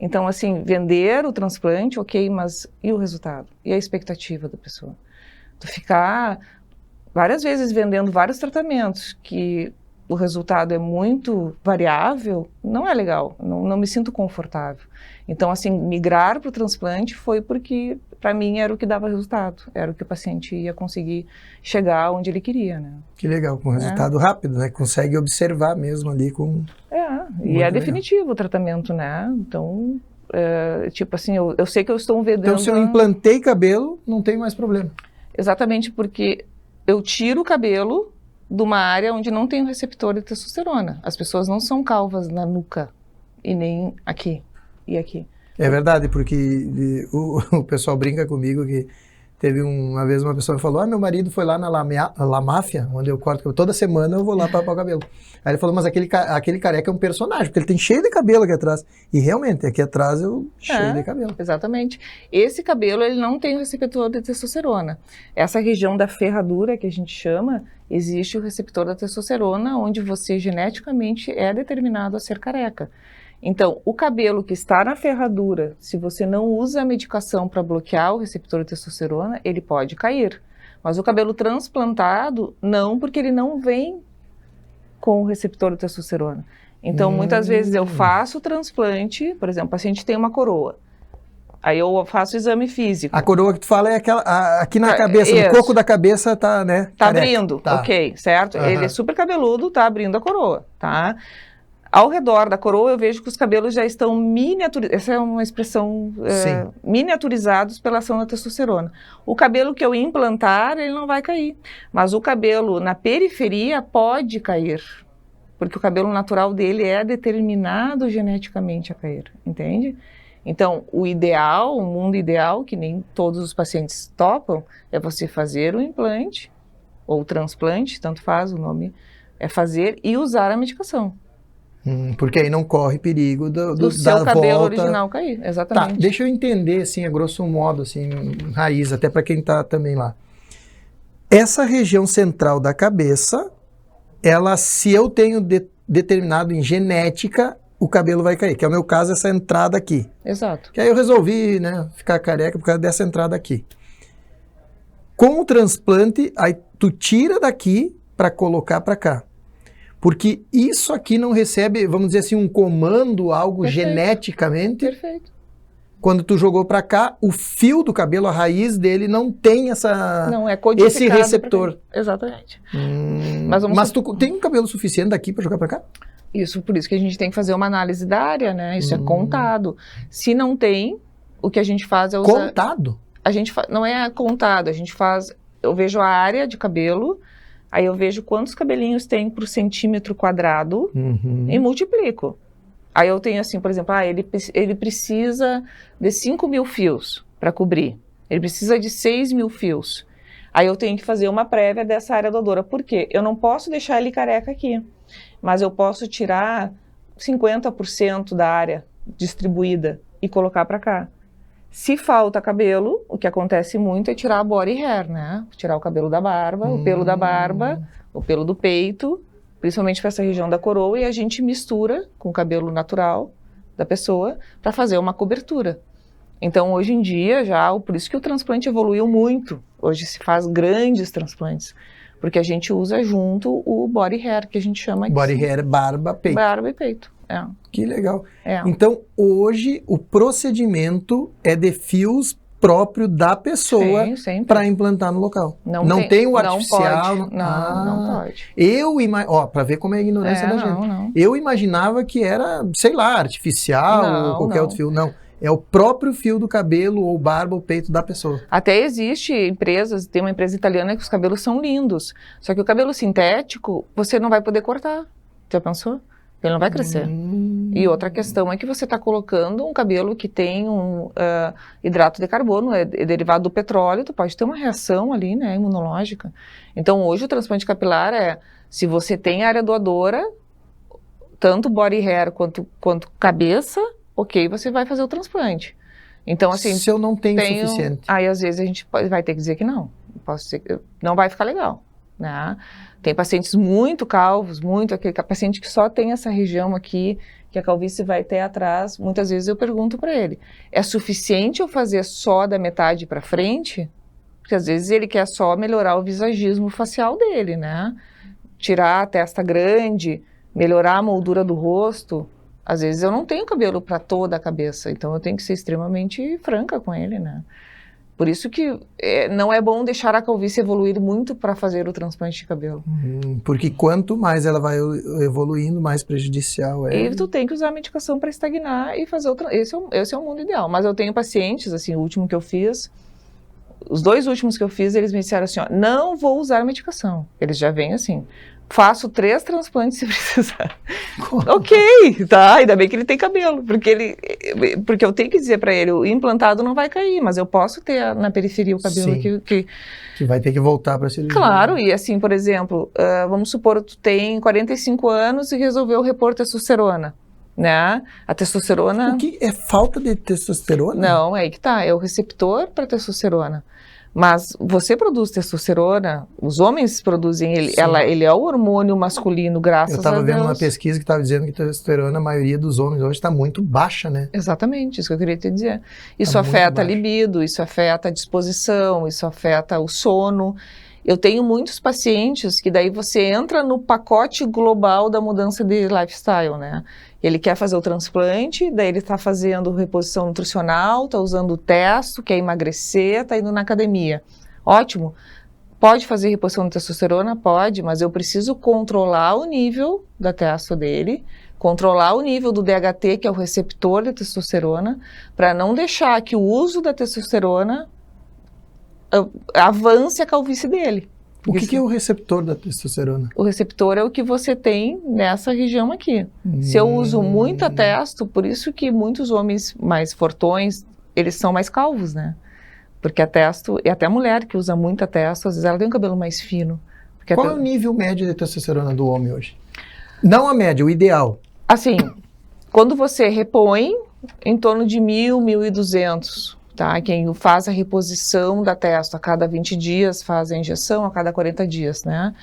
Então, assim, vender o transplante, ok, mas e o resultado? E a expectativa da pessoa? Tu ficar várias vezes vendendo vários tratamentos que o resultado é muito variável, não é legal, não me sinto confortável. Então, assim, migrar para o transplante foi porque, para mim, era o que dava resultado, era o que o paciente ia conseguir chegar onde ele queria, né? Que legal, com resultado rápido, né? Consegue observar mesmo ali com... e é definitivo o tratamento, né? Então, tipo assim, eu sei que eu estou vendendo... Então, se eu implantei cabelo, não tem mais problema. Exatamente, porque eu tiro o cabelo de uma área onde não tem o receptor de testosterona. As pessoas não são calvas na nuca e nem aqui e aqui. É verdade, porque o pessoal brinca comigo que teve uma vez uma pessoa que falou, meu marido foi lá na La Máfia, onde eu corto cabelo. Toda semana eu vou lá para o cabelo. Aí ele falou, mas aquele careca é um personagem, porque ele tem cheio de cabelo aqui atrás. E realmente, aqui atrás eu cheio de cabelo. Exatamente. Esse cabelo, ele não tem o receptor de testosterona. Essa região da ferradura, que a gente chama, existe o receptor da testosterona, onde você geneticamente é determinado a ser careca. Então, o cabelo que está na ferradura, se você não usa a medicação para bloquear o receptor de testosterona, ele pode cair. Mas o cabelo transplantado, não, porque ele não vem com o receptor de testosterona. Então, muitas vezes eu faço o transplante, por exemplo, o paciente tem uma coroa. Aí eu faço o exame físico. A coroa que tu fala é aquela aqui na cabeça, no coco da cabeça tá, né? Tá abrindo, ok, certo? Ele é super cabeludo, tá abrindo a coroa, tá? Ao redor da coroa eu vejo que os cabelos já estão miniaturizados, essa é uma expressão, miniaturizados pela ação da testosterona. O cabelo que eu implantar, ele não vai cair, mas o cabelo na periferia pode cair, porque o cabelo natural dele é determinado geneticamente a cair, entende? Então, o ideal, o mundo ideal, que nem todos os pacientes topam, é você fazer o implante, ou transplante, tanto faz o nome, é fazer e usar a medicação. Porque aí não corre perigo do seu cabelo original cair, exatamente. Tá, deixa eu entender, assim, a grosso modo, assim, raiz, até para quem tá também lá. Essa região central da cabeça, ela, se eu tenho determinado em genética, o cabelo vai cair, que é o meu caso, essa entrada aqui. Exato. Que aí eu resolvi, né, ficar careca por causa dessa entrada aqui. Com o transplante, aí tu tira daqui para colocar para cá. Porque isso aqui não recebe, vamos dizer assim, um comando, algo geneticamente. Perfeito. Quando tu jogou para cá, o fio do cabelo, a raiz dele, não tem esse receptor. Exatamente. Mas tu tem um cabelo suficiente daqui para jogar para cá? Isso, por isso que a gente tem que fazer uma análise da área, né? Isso é contado. Se não tem, o que a gente faz é usar... Contado? Não é contado, a gente faz... Eu vejo a área de cabelo, Aí eu vejo quantos cabelinhos tem por centímetro quadrado e multiplico. Aí eu tenho assim, por exemplo, ele precisa de 5.000 fios para cobrir. Ele precisa de 6.000 fios. Aí eu tenho que fazer uma prévia dessa área doadora. Por quê? Eu não posso deixar ele careca aqui, mas eu posso tirar 50% da área distribuída e colocar para cá. Se falta cabelo, o que acontece muito é tirar a body hair, né? Tirar o cabelo da barba, o pelo da barba, o pelo do peito, principalmente para essa região da coroa, e a gente mistura com o cabelo natural da pessoa para fazer uma cobertura. Então, hoje em dia, por isso que o transplante evoluiu muito. Hoje se faz grandes transplantes, porque a gente usa junto o body hair, que a gente chama aqui. Body hair, barba, peito. Barba e peito, Que legal. É. Então, hoje, o procedimento é de fios próprio da pessoa para implantar no local. Não tem o artificial. Não pode. Para ver como é a ignorância da gente. Não. Eu imaginava que era, sei lá, artificial ou qualquer outro fio. Não. É o próprio fio do cabelo, ou barba, ou peito da pessoa. Até existe empresas, tem uma empresa italiana que os cabelos são lindos. Só que o cabelo sintético, você não vai poder cortar. Já pensou? Ele não vai crescer. E outra questão é que você está colocando um cabelo que tem um hidrato de carbono, é derivado do petróleo, tu pode ter uma reação ali, né, imunológica. Então, hoje o transplante capilar se você tem área doadora, tanto body hair quanto cabeça, ok, você vai fazer o transplante. Então, assim... Se eu não tenho o suficiente. Aí, às vezes, a gente vai ter que dizer que não. Não vai ficar legal, né? Tem pacientes muito calvos, aquele paciente que só tem essa região aqui, que a calvície vai até atrás. Muitas vezes eu pergunto para ele, é suficiente eu fazer só da metade para frente? Porque às vezes ele quer só melhorar o visagismo facial dele, né? Tirar a testa grande, melhorar a moldura do rosto. Às vezes eu não tenho cabelo para toda a cabeça, então eu tenho que ser extremamente franca com ele, né? Por isso que não é bom deixar a calvície evoluir muito para fazer o transplante de cabelo. Porque quanto mais ela vai evoluindo, mais prejudicial é. E tu tem que usar a medicação para estagnar e fazer esse é o mundo ideal. Mas eu tenho pacientes, assim, o último que eu fiz, os 2 últimos que eu fiz, eles me disseram assim, ó, não vou usar medicação. Eles já vêm assim... Faço 3 transplantes se precisar. Ok, tá, ainda bem que ele tem cabelo, porque eu tenho que dizer para ele, o implantado não vai cair, mas eu posso ter na periferia o cabelo que vai ter que voltar para cirurgia. Claro, e assim, por exemplo, vamos supor que tu tem 45 anos e resolveu repor testosterona, né? A testosterona... O que é falta de testosterona? Não, é aí que tá, é o receptor para testosterona. Mas você produz testosterona, os homens produzem ele, ele é o hormônio masculino, graças a Deus. Eu estava vendo uma pesquisa que estava dizendo que a testosterona, a maioria dos homens hoje está muito baixa, né? Exatamente, isso que eu queria te dizer. Isso afeta a libido, isso afeta a disposição, isso afeta o sono. Eu tenho muitos pacientes que daí você entra no pacote global da mudança de lifestyle, né? Ele quer fazer o transplante, daí ele está fazendo reposição nutricional, está usando o testo, quer emagrecer, está indo na academia. Ótimo. Pode fazer reposição de testosterona? Pode, mas eu preciso controlar o nível da testo dele, controlar o nível do DHT, que é o receptor da testosterona, para não deixar que o uso da testosterona avance a calvície dele. O que é o receptor da testosterona? O receptor é o que você tem nessa região aqui. Se eu uso muita testo, por isso que muitos homens mais fortões, eles são mais calvos, né? Porque a testo, e até a mulher que usa muita testo, às vezes ela tem um cabelo mais fino. Qual é o nível médio de testosterona do homem hoje? Não a média, o ideal. Assim, quando você repõe, em torno de 1.000, 1.200. Tá? Quem faz a reposição da testo a cada 20 dias, faz a injeção a cada 40 dias, né?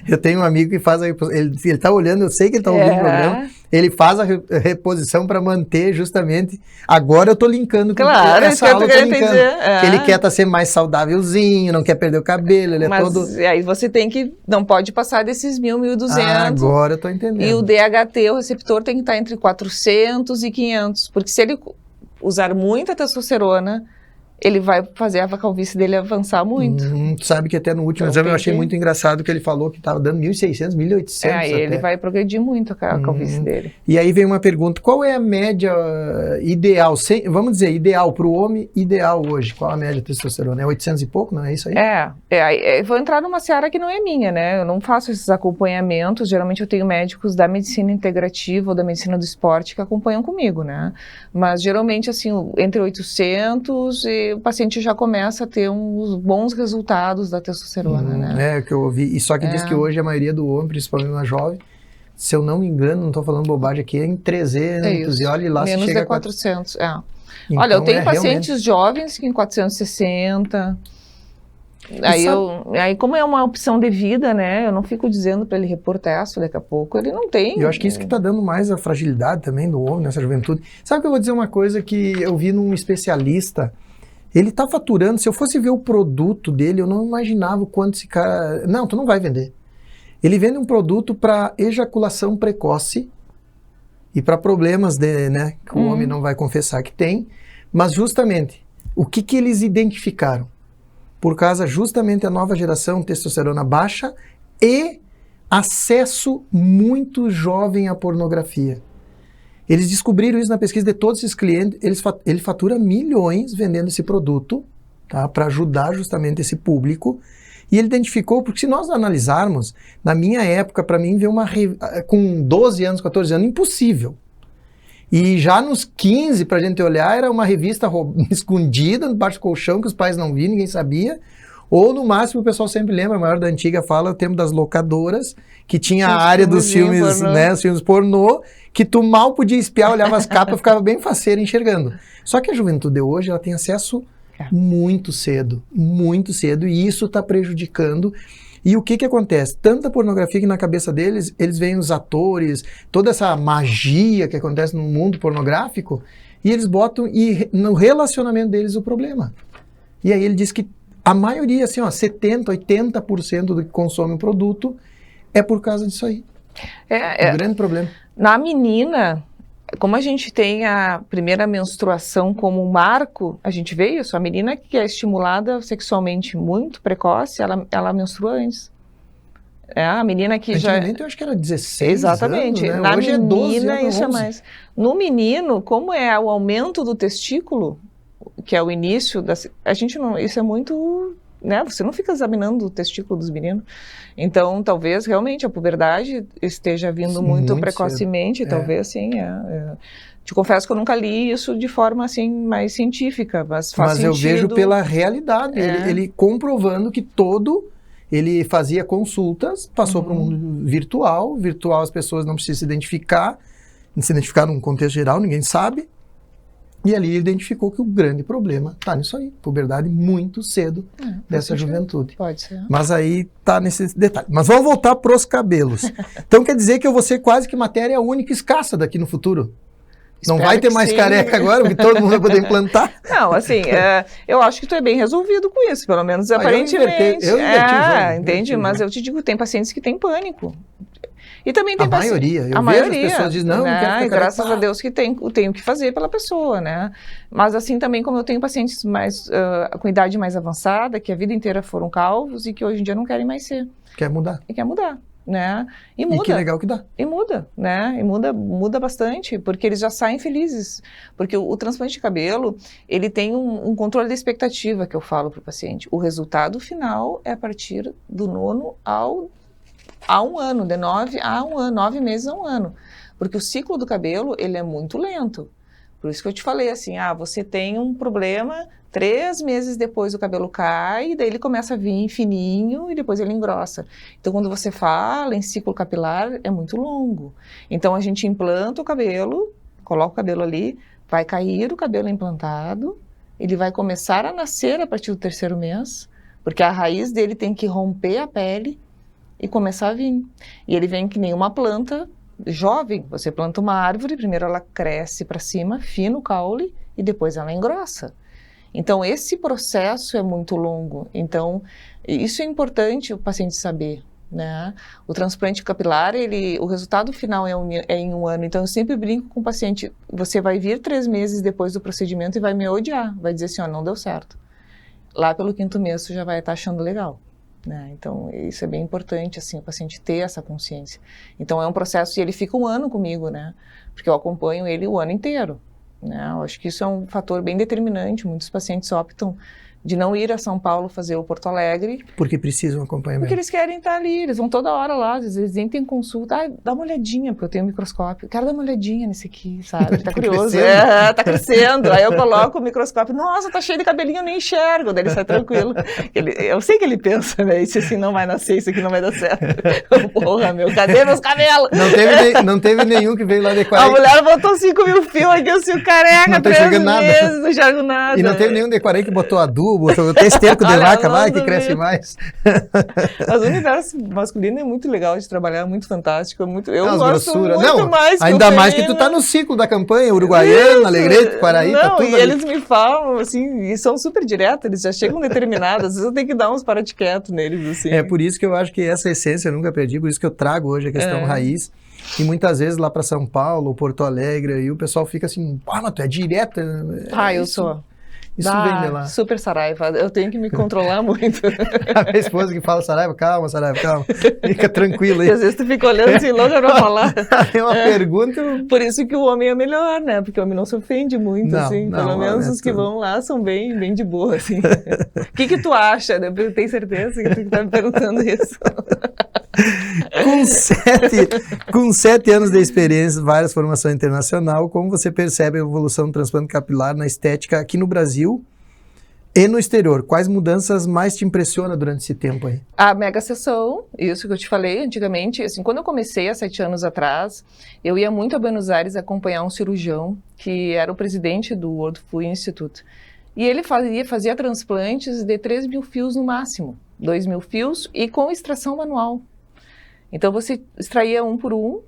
Eu tenho um amigo que faz a reposição, ele está olhando, eu sei que ele está ouvindo o programa, ele faz a reposição para manter justamente, agora eu estou linkando com essa aula, eu tô linkando, que ele quer estar sempre mais saudávelzinho, não quer perder o cabelo, ele mas, é todo... aí você tem que, não pode passar desses 1.000, 1.200. Agora eu estou entendendo. E o DHT, o receptor, tem que estar entre 400 e 500, porque se ele usar muita testosterona, ele vai fazer a calvície dele avançar muito. Sabe que até no último Então, exame eu tem achei que- muito engraçado que ele falou que estava dando 1.600, 1.800 Aí ele até. vai progredir muito a calvície dele. E aí vem uma pergunta, qual é a média ideal, vamos dizer, ideal para o homem, ideal hoje? Qual a média de testosterona? É 800 e pouco, não é isso aí? Eu vou entrar numa seara que não é minha, né? Eu não faço esses acompanhamentos, geralmente eu tenho médicos da medicina integrativa ou da medicina do esporte que acompanham comigo, né? Mas geralmente, assim, entre 800 e o paciente já começa a ter uns bons resultados da testosterona, né? É, o que eu ouvi. E só que diz que hoje a maioria do homem, principalmente na jovem, se eu não me engano, não estou falando bobagem aqui, é em 300. E olha lá, menos se chega de a 400. 400. Então, olha, eu tenho pacientes realmente... jovens que em 460. Aí, como é uma opção de vida, né? Eu não fico dizendo para ele repor testo daqui a pouco. Ele não tem. Eu acho que isso que está dando mais a fragilidade também do homem nessa juventude. Sabe que eu vou dizer uma coisa que eu vi num especialista? Ele está faturando, se eu fosse ver o produto dele, eu não imaginava o quanto esse cara... Não, tu não vai vender. Ele vende um produto para ejaculação precoce e para problemas né, que o homem não vai confessar que tem, mas justamente, o que eles identificaram? Por causa justamente da nova geração, testosterona baixa e acesso muito jovem à pornografia. Eles descobriram isso na pesquisa de todos esses clientes, ele fatura milhões vendendo esse produto, tá, para ajudar justamente esse público, e ele identificou, porque se nós analisarmos, na minha época, para mim, ver com 12 anos, 14 anos, impossível. E já nos 15, para a gente olhar, era uma revista escondida debaixo do colchão, que os pais não viam, ninguém sabia. Ou, no máximo, o pessoal sempre lembra, a maior da antiga fala, o tempo das locadoras, que tinha a área dos filmes, né, os filmes pornô, que tu mal podia espiar, olhava as capas, ficava bem faceiro enxergando. Só que a juventude de hoje, ela tem acesso muito cedo, e isso está prejudicando. E o que acontece? Tanta pornografia que na cabeça deles, eles veem os atores, toda essa magia que acontece no mundo pornográfico, e eles botam no relacionamento deles o problema. E aí ele diz que a maioria, assim, 70%, 80% do que consome o produto é por causa disso aí. Um grande problema. Na menina, como a gente tem a primeira menstruação como um marco, a gente vê isso, a menina que é estimulada sexualmente muito precoce, ela menstrua antes. A menina que Antigamente eu acho que era 16 Exatamente. anos, né? Na Hoje menina, é 12 anos, isso 11. é mais. No menino, como é o aumento do testículo, que é o início da... A gente não... Isso é muito... Né? Você não fica examinando o testículo dos meninos. Então, talvez, realmente, a puberdade esteja vindo muito precocemente. Talvez, sim. Te confesso que eu nunca li isso de forma, assim, mais científica, mas faz sentido. Mas eu vejo pela realidade. Ele comprovando que ele fazia consultas, passou para o mundo virtual. Virtual as pessoas não precisam se identificar num contexto geral, ninguém sabe. E ali ele identificou que o grande problema está nisso aí, puberdade muito cedo dessa juventude. Pode ser. Mas aí está nesse detalhe. Mas vamos voltar para os cabelos. Então quer dizer que eu vou ser quase que matéria única e escassa daqui no futuro? Não vai ter mais careca agora, porque todo mundo vai poder implantar? Não, assim, eu acho que tu é bem resolvido com isso, pelo menos aparentemente. Eu inverti, entendi, mas eu te digo, tem pacientes que têm pânico. E também tem a maioria, eu vejo as pessoas dizem, não quero ficar careca. Graças a Deus que tenho o que fazer pela pessoa, né? Mas assim também como eu tenho pacientes mais, com idade mais avançada, que a vida inteira foram calvos e que hoje em dia não querem mais ser. Quer mudar. E quer mudar, né? E muda. E que legal que dá. E muda, né? E muda bastante, porque eles já saem felizes. Porque o transplante de cabelo, ele tem um controle da expectativa, que eu falo para o paciente. O resultado final é a partir do 9º a 1 ano, de 9 a 1 ano, 9 meses a 1 ano. Porque o ciclo do cabelo, ele é muito lento. Por isso que eu te falei assim, você tem um problema, 3 meses depois o cabelo cai, daí ele começa a vir fininho e depois ele engrossa. Então, quando você fala em ciclo capilar, é muito longo. Então, a gente implanta o cabelo, coloca o cabelo ali, vai cair o cabelo implantado, ele vai começar a nascer a partir do 3º mês, porque a raiz dele tem que romper a pele e começar a vir. E ele vem que nem uma planta jovem. Você planta uma árvore, primeiro ela cresce para cima, fina o caule, e depois ela engrossa. Então, esse processo é muito longo. Então, isso é importante o paciente saber, né? O transplante capilar, o resultado final é em 1 ano. Então, eu sempre brinco com o paciente, você vai vir 3 meses depois do procedimento e vai me odiar. Vai dizer assim, ó, não deu certo. Lá pelo 5º mês, você já vai estar achando legal. Né? Então, isso é bem importante, assim, o paciente ter essa consciência. Então, é um processo, e ele fica 1 ano comigo, né? Porque eu acompanho ele o ano inteiro. Né? Eu acho que isso é um fator bem determinante. Muitos pacientes optam de não ir a São Paulo fazer o Porto Alegre. Porque precisam acompanhamento. Porque eles querem estar ali, eles vão toda hora lá, às vezes nem tem consulta. Ah, dá uma olhadinha, porque eu tenho um microscópio. Quero dar uma olhadinha nesse aqui, sabe? Tá curioso. Tá crescendo. Aí eu coloco o microscópio, nossa, tá cheio de cabelinho, eu nem enxergo. Daí ele sai tranquilo. Eu sei que ele pensa, né? Isso assim não vai nascer, isso aqui não vai dar certo. Porra, meu, cadê meus cabelos? Não teve nenhum que veio lá de 40. A mulher botou 5.000 fios aqui, eu sou careca, 3 meses, não enxergo nada. E não teve nenhum de 40 que botou adubo, tem esterco de vaca lá que cresce mais. Mas o universo masculino é muito legal de trabalhar, muito fantástico. Eu gosto grossura. muito mais que ainda mais que tu tá no ciclo da campanha, Uruguaiana, Alegrete, Paraíba, tá tudo e ali. eles me falam, assim, e são super diretos, eles já chegam determinados, às vezes eu tenho que dar uns para-de-quieto neles, assim. É por isso que eu acho que essa essência eu nunca perdi, por isso que eu trago hoje a questão raiz. E muitas vezes lá para São Paulo, Porto Alegre, aí o pessoal fica assim, mas tu é direta. Eu sou. Isso vem de lá. Super Saraiva, eu tenho que me controlar muito. A minha esposa que fala, Saraiva, calma, fica tranquilo aí. E às vezes tu fica olhando assim, louca pra falar. Tem uma pergunta... Por isso que o homem é melhor, né? Porque o homem não se ofende muito, assim. Pelo menos os que vão lá são bem de boa, assim. O que tu acha? Eu tenho certeza que tu tá me perguntando isso. Com 7 anos de experiência, várias formações internacional, como você percebe a evolução do transplante capilar na estética aqui no Brasil e no exterior? Quais mudanças mais te impressionam durante esse tempo aí? A mega sessão, isso que eu te falei antigamente, assim, quando eu comecei há 7 anos atrás, eu ia muito a Buenos Aires acompanhar um cirurgião que era o presidente do World Fluid Institute. E ele fazia transplantes de 3.000 fios no máximo, 2.000 fios e com extração manual. Então você extraía 1 por 1,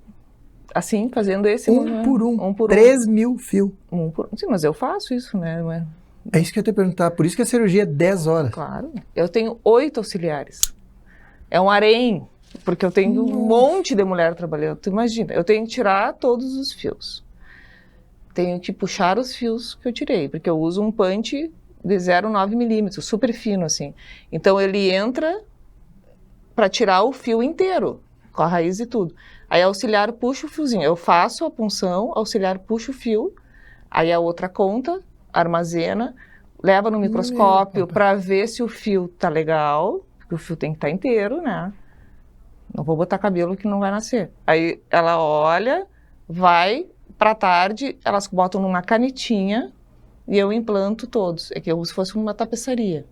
assim, fazendo esse... 1 por 1, 3.000 fios. Sim, mas eu faço isso, né? É isso que eu ia te perguntar, por isso que a cirurgia é 10 horas. Claro, eu tenho 8 auxiliares. É um harém, porque eu tenho um monte de mulher trabalhando. Tu imagina, eu tenho que tirar todos os fios. Tenho que puxar os fios que eu tirei, porque eu uso um punch de 0,9 milímetros, super fino assim. Então ele entra para tirar o fio inteiro, com a raiz e tudo. Aí a auxiliar puxa o fiozinho, eu faço a punção, a auxiliar puxa o fio, aí a outra conta, armazena, leva no microscópio para ver se o fio tá legal, porque o fio tem que estar inteiro, né? Não vou botar cabelo que não vai nascer. Aí ela olha, vai para tarde, elas botam numa canetinha e eu implanto todos. É como se fosse uma tapeçaria.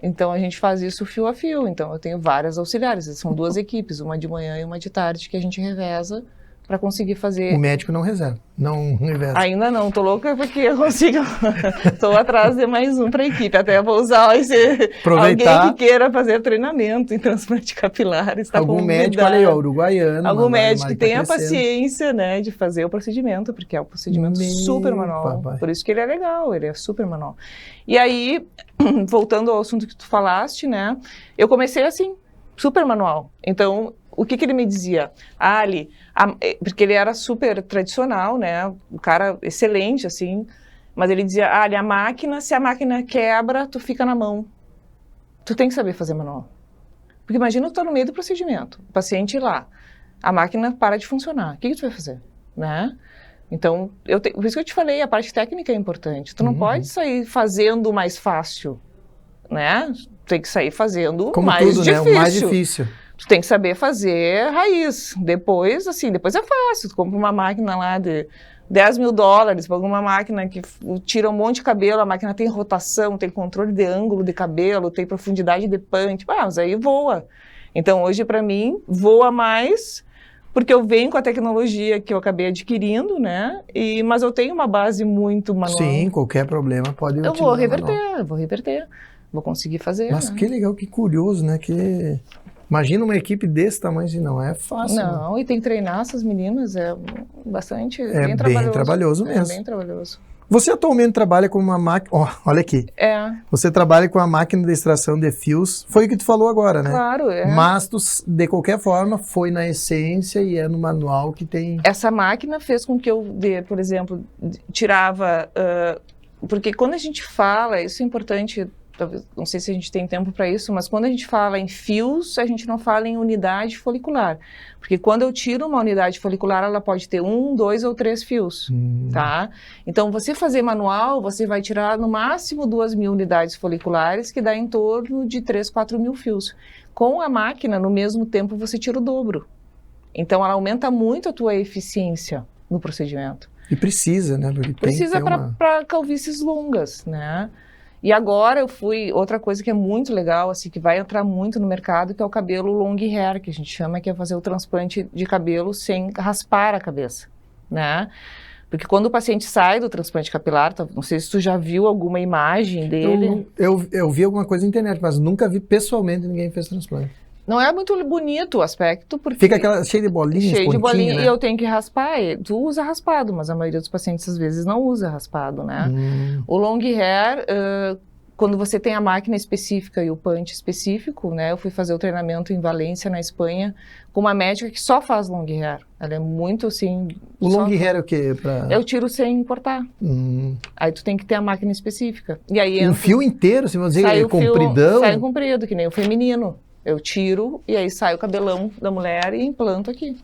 Então a gente faz isso fio a fio. Então eu tenho várias auxiliares, são 2 equipes, uma de manhã e uma de tarde, que a gente reveza para conseguir fazer. O médico não reveza. Ainda não, tô louca porque eu consigo. Tô atrás de mais um para a equipe. Até vou usar alguém que queira fazer treinamento em transplante capilar. Está algum médico, olha aí, uruguaiano. Algum médico que tenha paciência, né, de fazer o procedimento, porque é um procedimento super manual. Por isso que ele é legal, ele é super manual. E aí, voltando ao assunto que tu falaste, né, eu comecei assim, super manual. Então, o que ele me dizia? Ali, porque ele era super tradicional, né? O cara excelente, assim. Mas ele dizia, Ali, a máquina, se a máquina quebra, tu fica na mão. Tu tem que saber fazer manual. Porque imagina tu tá no meio do procedimento, o paciente lá, a máquina para de funcionar. O que tu vai fazer? Né? Então, por isso que eu te falei, a parte técnica é importante. Tu não pode sair fazendo o mais fácil, né? Tem que sair fazendo o mais difícil. Né? O mais difícil. Tu tem que saber fazer raiz. Depois é fácil. Tu compra uma máquina lá de $10.000, paga uma máquina que tira um monte de cabelo, a máquina tem rotação, tem controle de ângulo de cabelo, tem profundidade de punch. Mas aí voa. Então, hoje, para mim, voa mais, porque eu venho com a tecnologia que eu acabei adquirindo, né? Mas eu tenho uma base muito manual. Sim, qualquer problema pode utilizar. Eu vou reverter. Vou conseguir fazer. Mas né? que legal, que curioso, né? Que Imagina uma equipe desse tamanho, assim, não é fácil. Não, e tem que treinar essas meninas, é bastante, É bem bem trabalhoso mesmo. É bem trabalhoso. Você atualmente trabalha com uma máquina... olha aqui. Você trabalha com a máquina de extração de fios. Foi o que tu falou agora, né? Claro, Mas, tu, de qualquer forma, foi na essência e é no manual que tem... Essa máquina fez com que eu, por exemplo, tirava... porque quando a gente fala, isso é importante... Talvez, não sei se a gente tem tempo para isso, mas quando a gente fala em fios, a gente não fala em unidade folicular. Porque quando eu tiro uma unidade folicular, ela pode ter 1, 2 ou 3 fios, tá? Então, você fazer manual, você vai tirar no máximo 2.000 unidades foliculares, que dá em torno de 3, 4 mil fios. Com a máquina, no mesmo tempo, você tira o dobro. Então, ela aumenta muito a tua eficiência no procedimento. E precisa, né? Porque precisa para calvícies longas, né? E agora outra coisa que é muito legal, assim, que vai entrar muito no mercado, que é o cabelo long hair, que a gente chama, que é fazer o transplante de cabelo sem raspar a cabeça, né? Porque quando o paciente sai do transplante capilar, não sei se tu já viu alguma imagem dele. Eu vi alguma coisa na internet, mas nunca vi pessoalmente ninguém fez transplante. Não é muito bonito o aspecto, porque... Fica aquela cheia de bolinhas, cheio de bolinha, né? E eu tenho que raspar. Tu usa raspado, mas a maioria dos pacientes às vezes não usa raspado, né? O long hair, quando você tem a máquina específica e o punch específico, né? Eu fui fazer o treinamento em Valência, na Espanha, com uma médica que só faz long hair. Ela é muito, assim... O long hair é o quê? Eu tiro sem cortar. Aí tu tem que ter a máquina específica. E aí um fio inteiro, se você dizer, compridão? Sai comprido, que nem o feminino. Eu tiro e aí sai o cabelão da mulher e implanto aqui.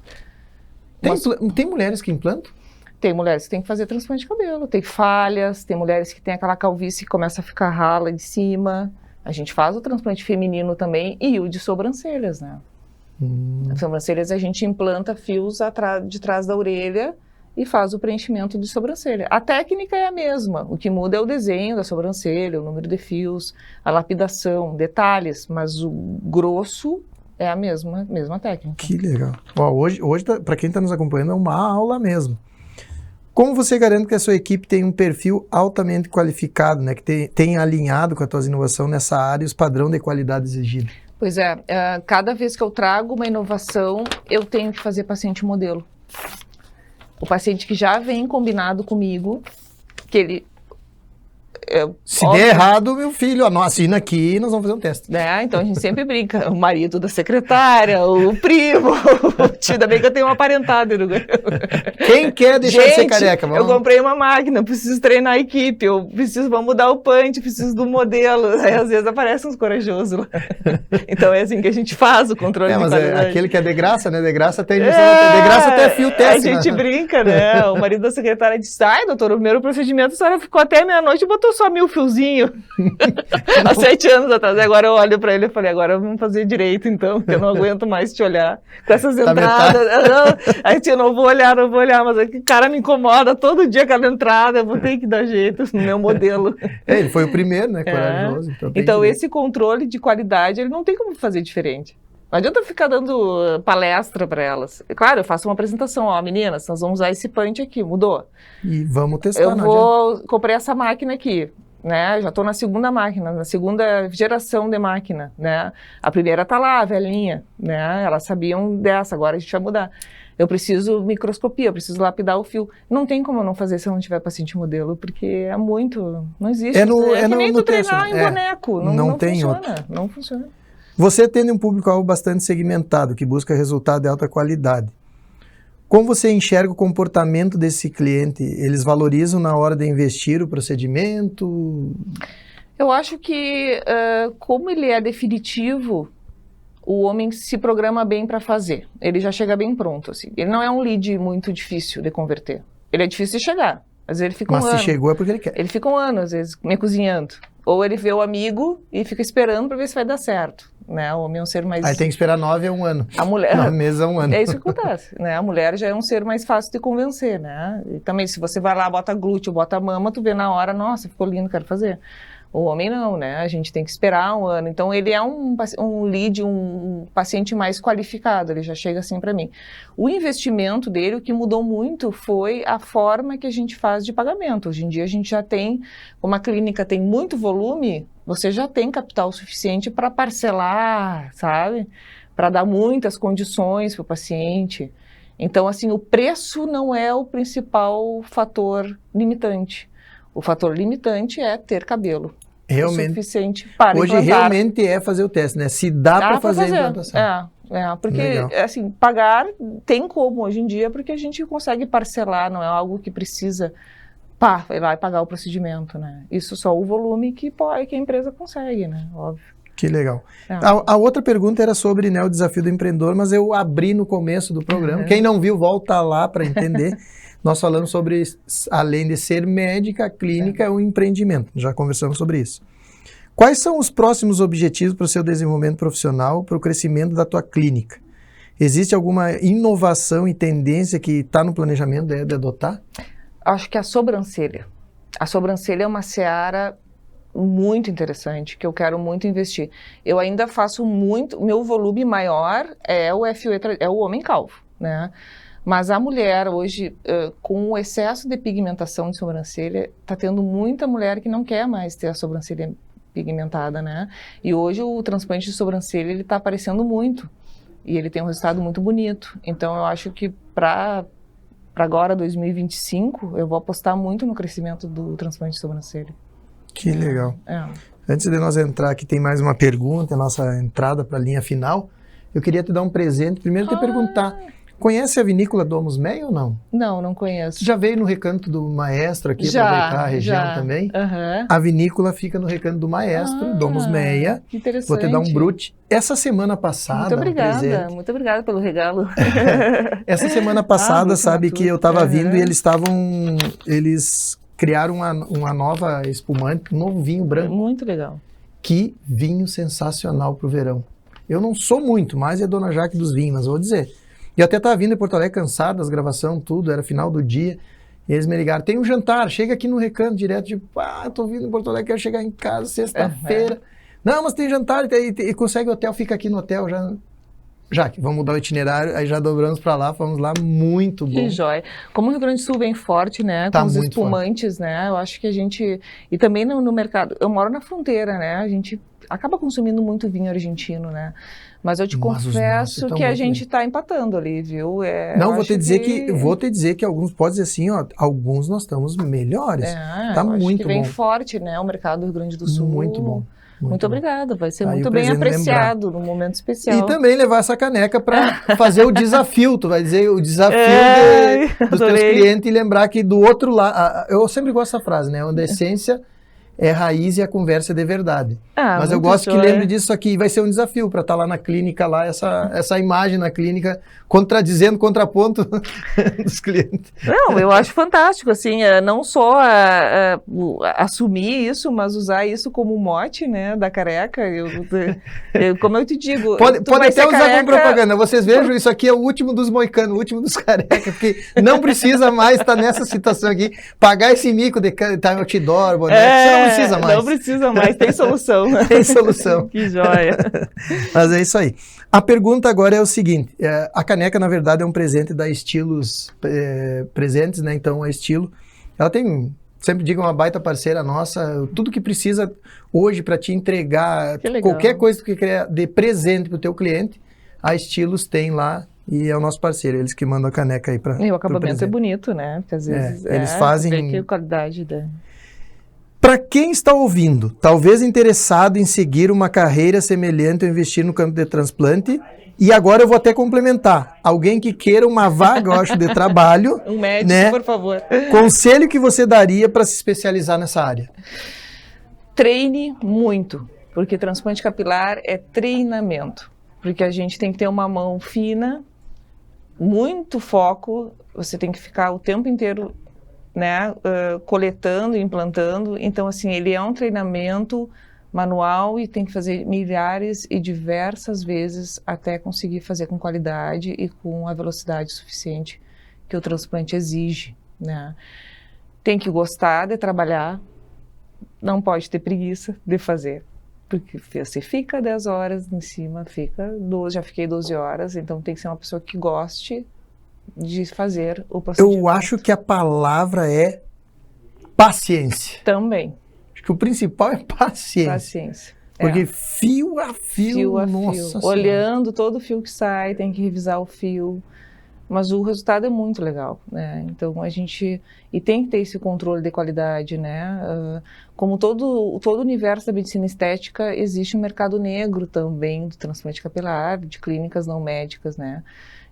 Tem mulheres que implantam? Tem mulheres que têm que fazer transplante de cabelo, tem falhas, tem mulheres que têm aquela calvície que começa a ficar rala de cima. A gente faz o transplante feminino também e o de sobrancelhas, né? As sobrancelhas a gente implanta fios de trás da orelha e faz o preenchimento de sobrancelha. A técnica é a mesma, o que muda é o desenho da sobrancelha, o número de fios, a lapidação, detalhes, mas o grosso é a mesma técnica. Que legal. Hoje para quem está nos acompanhando, é uma aula mesmo. Como você garante que a sua equipe tem um perfil altamente qualificado, né, que tem alinhado com a tua inovação nessa área e os padrões de qualidade exigidos? Pois é, cada vez que eu trago uma inovação, eu tenho que fazer paciente modelo. O paciente que já vem combinado comigo, que ele... Se der errado, meu filho, assina aqui e nós vamos fazer um teste. Então a gente sempre brinca, o marido da secretária, o primo, ainda bem que eu tenho uma parentada. Quem quer deixar de ser careca? Eu comprei uma máquina, preciso treinar a equipe, vamos mudar o punch, preciso do modelo. Aí às vezes aparecem uns corajosos lá. Então é assim que a gente faz o controle de qualidade. Aquele que é de graça, né? De graça até fio teste. A gente brinca, né? O marido da secretária disse, doutor, o primeiro procedimento a senhora ficou até meia-noite e botou só 1000 fiozinhos. Há 7 anos atrás. Agora eu olho pra ele e falei, agora vamos fazer direito então, porque eu não aguento mais te olhar com essas entradas. Aí eu não vou olhar, mas o cara me incomoda todo dia aquela entrada, eu vou ter que dar jeito no meu modelo. Ele foi o primeiro, né? Corajoso. Então esse controle de qualidade, ele não tem como fazer diferente. Não adianta eu ficar dando palestra para elas. Claro, eu faço uma apresentação, meninas, nós vamos usar esse punch aqui, mudou. E vamos testar, comprei essa máquina aqui, né? Já estou na segunda máquina, na segunda geração de máquina, né? A primeira tá lá, a velhinha, né? Elas sabiam dessa, agora a gente vai mudar. Eu preciso microscopia, eu preciso lapidar o fio. Não tem como eu não fazer se eu não tiver paciente modelo, porque é muito... Não existe. É que nem tu treinar em boneco. Não tem funciona, outro. Não funciona. Você tem um público-alvo bastante segmentado, que busca resultado de alta qualidade. Como você enxerga o comportamento desse cliente? Eles valorizam na hora de investir o procedimento? Eu acho que, como ele é definitivo, o homem se programa bem para fazer. Ele já chega bem pronto. Assim. Ele não é um lead muito difícil de converter. Ele é difícil de chegar. Às vezes ele fica Mas se chegou é porque ele quer. Ele fica um ano, às vezes, me cozinhando. Ou ele vê o amigo e fica esperando para ver se vai dar certo. Né? O homem é um ser mais... Aí tem que esperar 9 a 1 ano. A mulher... Na mesa 1 ano. É isso que acontece. Né? A mulher já é um ser mais fácil de convencer. Né? E também, se você vai lá, bota glúteo, bota mama, tu vê na hora, nossa, ficou lindo, quero fazer. O homem não, né? A gente tem que esperar 1 ano. Então, ele é um lead, um paciente mais qualificado. Ele já chega assim para mim. O investimento dele, o que mudou muito foi a forma que a gente faz de pagamento. Hoje em dia, a gente já tem, como a clínica tem muito volume, você já tem capital suficiente para parcelar, sabe? para dar muitas condições para o paciente. Então, assim, o preço não é o principal fator limitante. O fator limitante é ter cabelo. Realmente, O suficiente para hoje implantar. realmente é fazer o teste, né? Se dá para fazer a implantação. Porque, Legal. assim, pagar tem como hoje em dia, porque a gente consegue parcelar, não é algo que precisa ir lá e pagar o procedimento, né? Isso só o volume que a empresa consegue, né? Óbvio. Que legal. A outra pergunta era sobre, né, o desafio do empreendedor, mas eu abri no começo do programa. Quem não viu, volta lá para entender. Nós falamos sobre, além de ser médica, a clínica é um empreendimento. Já conversamos sobre isso. Quais são os próximos objetivos para o seu desenvolvimento profissional, para o crescimento da tua clínica? Existe alguma inovação e tendência que está no planejamento de adotar? Acho que a sobrancelha. A sobrancelha é uma seara muito interessante, que eu quero muito investir. Eu ainda faço muito, meu volume maior é o FUE, é o homem calvo, né? Mas a mulher hoje, com o excesso de pigmentação de sobrancelha, está tendo muita mulher que não quer mais ter a sobrancelha pigmentada, né? E hoje o transplante de sobrancelha, ele está aparecendo muito. E ele tem um resultado muito bonito. Então, eu acho que para agora, 2025, eu vou apostar muito no crescimento do transplante de sobrancelha. Que legal. Antes de nós entrar aqui, tem mais uma pergunta, a nossa entrada para a linha final. Eu queria te dar um presente. Primeiro, te perguntar, conhece a vinícola Domus Meia ou não? Não, não conheço. Você já veio no Recanto do Maestro aqui, aproveitar a região também? A vinícola fica no Recanto do Maestro, Domus Meia. Que interessante. Vou te dar um brute. Essa semana passada... Muito obrigada, muito obrigada pelo regalo. Essa semana passada, sabe que eu estava vindo e eles criaram uma nova espumante, um novo vinho branco. Muito legal. Que vinho sensacional para o verão. Eu não sou muito, mas é Dona Jaque dos vinhos, mas vou dizer. Eu até estava vindo em Porto Alegre cansado das gravações, tudo, era final do dia. E eles me ligaram, tem um jantar, chega aqui no Recanto direto, tipo, tô vindo em Porto Alegre, quero chegar em casa sexta-feira. Não, mas tem jantar, e consegue hotel, fica aqui no hotel, já que vamos mudar o itinerário, aí já dobramos para lá, fomos lá, muito bom. Que jóia. Como o Rio Grande do Sul vem forte, né, com os espumantes, né, eu acho que a gente, e também no mercado, eu moro na fronteira, né, a gente acaba consumindo muito vinho argentino, né, mas eu te confesso que a gente está empatando ali, viu? Não, vou te dizer que alguns, pode dizer assim, ó, alguns nós estamos melhores, tá muito bom. Vem forte, né, o mercado do Rio Grande do Sul. Muito bom. Muito obrigada, vai ser muito bem apreciado num momento especial. E também levar essa caneca para fazer o desafio, tu vai dizer o desafio dos teus clientes e lembrar que do outro lado, eu sempre gosto dessa frase, né, onde a essência é raiz e a conversa é de verdade. Mas eu gosto que lembre disso aqui, vai ser um desafio para estar lá na clínica, lá essa imagem na clínica, contraponto dos clientes. Não, eu acho fantástico, assim, não só assumir isso, mas usar isso como mote, né, da careca. Como eu te digo... Pode até usar como propaganda. Vocês vejam, isso aqui é o último dos moicanos, o último dos carecas, porque não precisa mais estar nessa situação aqui, pagar esse mico de outdoor, boné, você não precisa mais. Não precisa mais, tem solução. Tem solução. Que joia. Mas é isso aí. A pergunta agora é o seguinte, a caneca, na verdade, é um presente da Estilos Presentes, né? Então, a Estilo, ela tem, sempre digo, uma baita parceira nossa, tudo que precisa hoje para te entregar, qualquer coisa que tu quer de presente para o teu cliente, a Estilos tem lá e é o nosso parceiro, eles que mandam a caneca aí para E o acabamento é bonito, né? Porque às vezes eles fazem... Vê que qualidade da... Para quem está ouvindo, talvez interessado em seguir uma carreira semelhante ou investir no campo de transplante, e agora eu vou até complementar, alguém que queira uma vaga, eu acho, de trabalho, um médico, né? Por favor. Conselho que você daria para se especializar nessa área? Treine muito, porque transplante capilar é treinamento, porque a gente tem que ter uma mão fina, muito foco, você tem que ficar o tempo inteiro, né, coletando, implantando. Então, assim, ele é um treinamento manual e tem que fazer milhares e diversas vezes até conseguir fazer com qualidade e com a velocidade suficiente que o transplante exige, né? Tem que gostar de trabalhar, não pode ter preguiça de fazer, porque você fica 10 horas em cima, já fiquei 12 horas, então tem que ser uma pessoa que goste de fazer o procedimento. Eu acho que a palavra é paciência. Também. Acho que o principal é paciência. Porque fio a fio, nossa senhora. Olhando todo o fio que sai, tem que revisar o fio. Mas o resultado é muito legal, né? Então a gente tem que ter esse controle de qualidade, né? Como todo o universo da medicina estética, existe um mercado negro também do transplante capilar, de clínicas não médicas, né?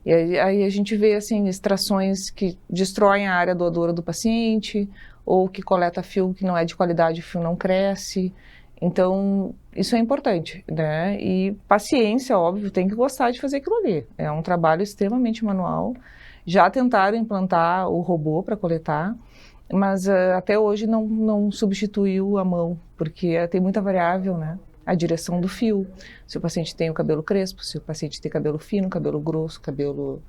E aí a gente vê assim extrações que destroem a área doadora do paciente, ou que coleta fio que não é de qualidade, o fio não cresce. Então, isso é importante, né? E paciência, óbvio, tem que gostar de fazer aquilo ali. É um trabalho extremamente manual. Já tentaram implantar o robô para coletar, mas até hoje não substituiu a mão, porque tem muita variável, né? A direção do fio. Se o paciente tem o cabelo crespo, se o paciente tem cabelo fino, cabelo grosso, cabelo...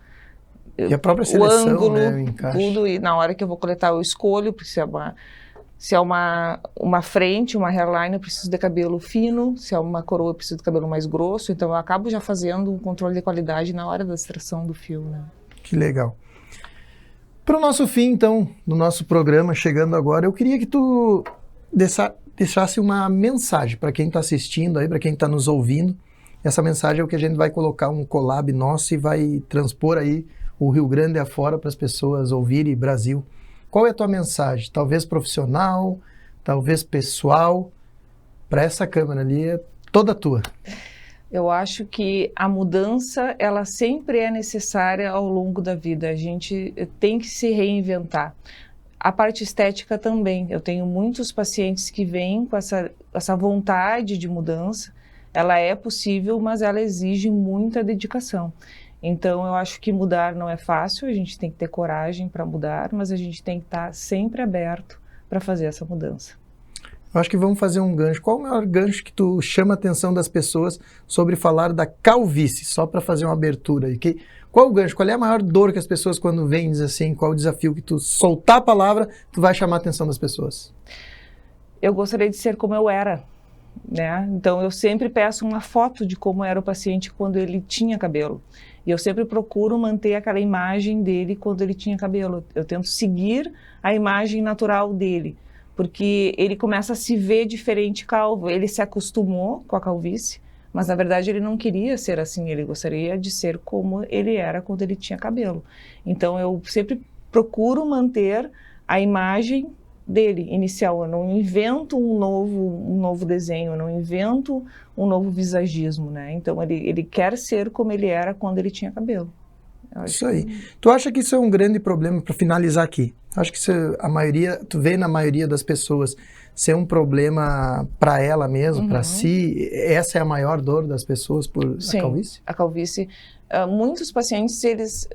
E a própria seleção, o ângulo, né? O encaixe. Tudo. E na hora que eu vou coletar, eu escolho, porque se é uma frente, uma hairline, eu preciso de cabelo fino. Se é uma coroa, eu preciso de cabelo mais grosso. Então, eu acabo já fazendo um controle de qualidade na hora da extração do fio, né? Que legal. Para o nosso fim, então, do nosso programa, chegando agora, eu queria que tu deixasse uma mensagem para quem está assistindo aí, para quem está nos ouvindo. Essa mensagem é o que a gente vai colocar um collab nosso e vai transpor aí o Rio Grande afora para as pessoas ouvirem, Brasil. Qual é a tua mensagem? Talvez profissional, talvez pessoal, para essa câmera ali, é toda tua. Eu acho que a mudança, ela sempre é necessária ao longo da vida. A gente tem que se reinventar. A parte estética também. Eu tenho muitos pacientes que vêm com essa vontade de mudança. Ela é possível, mas ela exige muita dedicação. Então, eu acho que mudar não é fácil, a gente tem que ter coragem para mudar, mas a gente tem que estar sempre aberto para fazer essa mudança. Eu acho que vamos fazer um gancho. Qual o maior gancho que tu chama a atenção das pessoas sobre falar da calvície? Só para fazer uma abertura aí. Qual o gancho? Qual é a maior dor que as pessoas quando vêm dizem assim? Qual o desafio que tu soltar a palavra, tu vai chamar a atenção das pessoas? Eu gostaria de ser como eu era, né? Então, eu sempre peço uma foto de como era o paciente quando ele tinha cabelo. E eu sempre procuro manter aquela imagem dele quando ele tinha cabelo. Eu tento seguir a imagem natural dele, porque ele começa a se ver diferente calvo. Ele se acostumou com a calvície, mas na verdade ele não queria ser assim, ele gostaria de ser como ele era quando ele tinha cabelo. Então eu sempre procuro manter a imagem dele, inicial. Eu não invento um novo desenho, eu não invento um novo visagismo, né? Então ele quer ser como ele era quando ele tinha cabelo. Isso aí. Tu acha que isso é um grande problema, para finalizar aqui? Acho que isso, tu vê na maioria das pessoas ser um problema para ela mesma, para si. Essa é a maior dor das pessoas por Sim, a calvície? A calvície. Muitos pacientes, eles,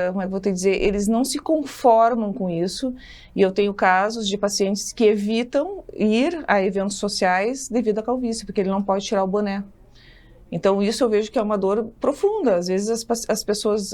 como é que eu vou te dizer, eles não se conformam com isso. E eu tenho casos de pacientes que evitam ir a eventos sociais devido à calvície, porque ele não pode tirar o boné. Então, isso eu vejo que é uma dor profunda. Às vezes as pessoas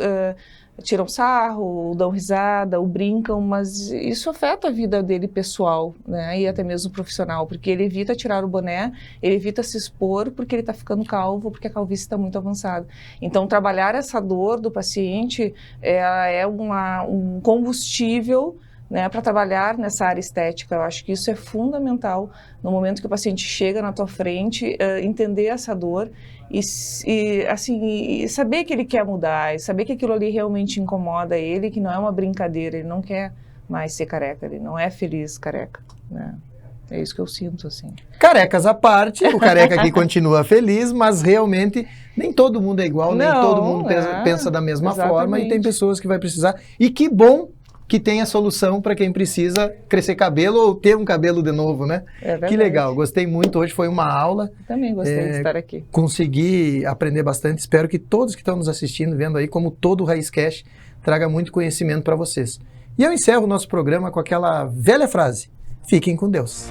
tiram sarro, dão risada, ou brincam, mas isso afeta a vida dele pessoal, né? E até mesmo profissional, porque ele evita tirar o boné, ele evita se expor porque ele está ficando calvo, porque a calvície está muito avançada. Então, trabalhar essa dor do paciente é um combustível, né, para trabalhar nessa área estética. Eu acho que isso é fundamental no momento que o paciente chega na tua frente, entender essa dor e saber que ele quer mudar, e saber que aquilo ali realmente incomoda ele, que não é uma brincadeira, ele não quer mais ser careca, ele não é feliz careca, né? É isso que eu sinto, assim. Carecas à parte, o careca aqui continua feliz, mas realmente nem todo mundo é igual, nem todo mundo pensa da mesma forma, e tem pessoas que vai precisar. E que bom que tem a solução para quem precisa crescer cabelo ou ter um cabelo de novo, né? Que legal, gostei muito, hoje foi uma aula. Também gostei de estar aqui. Consegui aprender bastante, espero que todos que estão nos assistindo, vendo aí, como todo o Raizcast, traga muito conhecimento para vocês. E eu encerro o nosso programa com aquela velha frase, fiquem com Deus.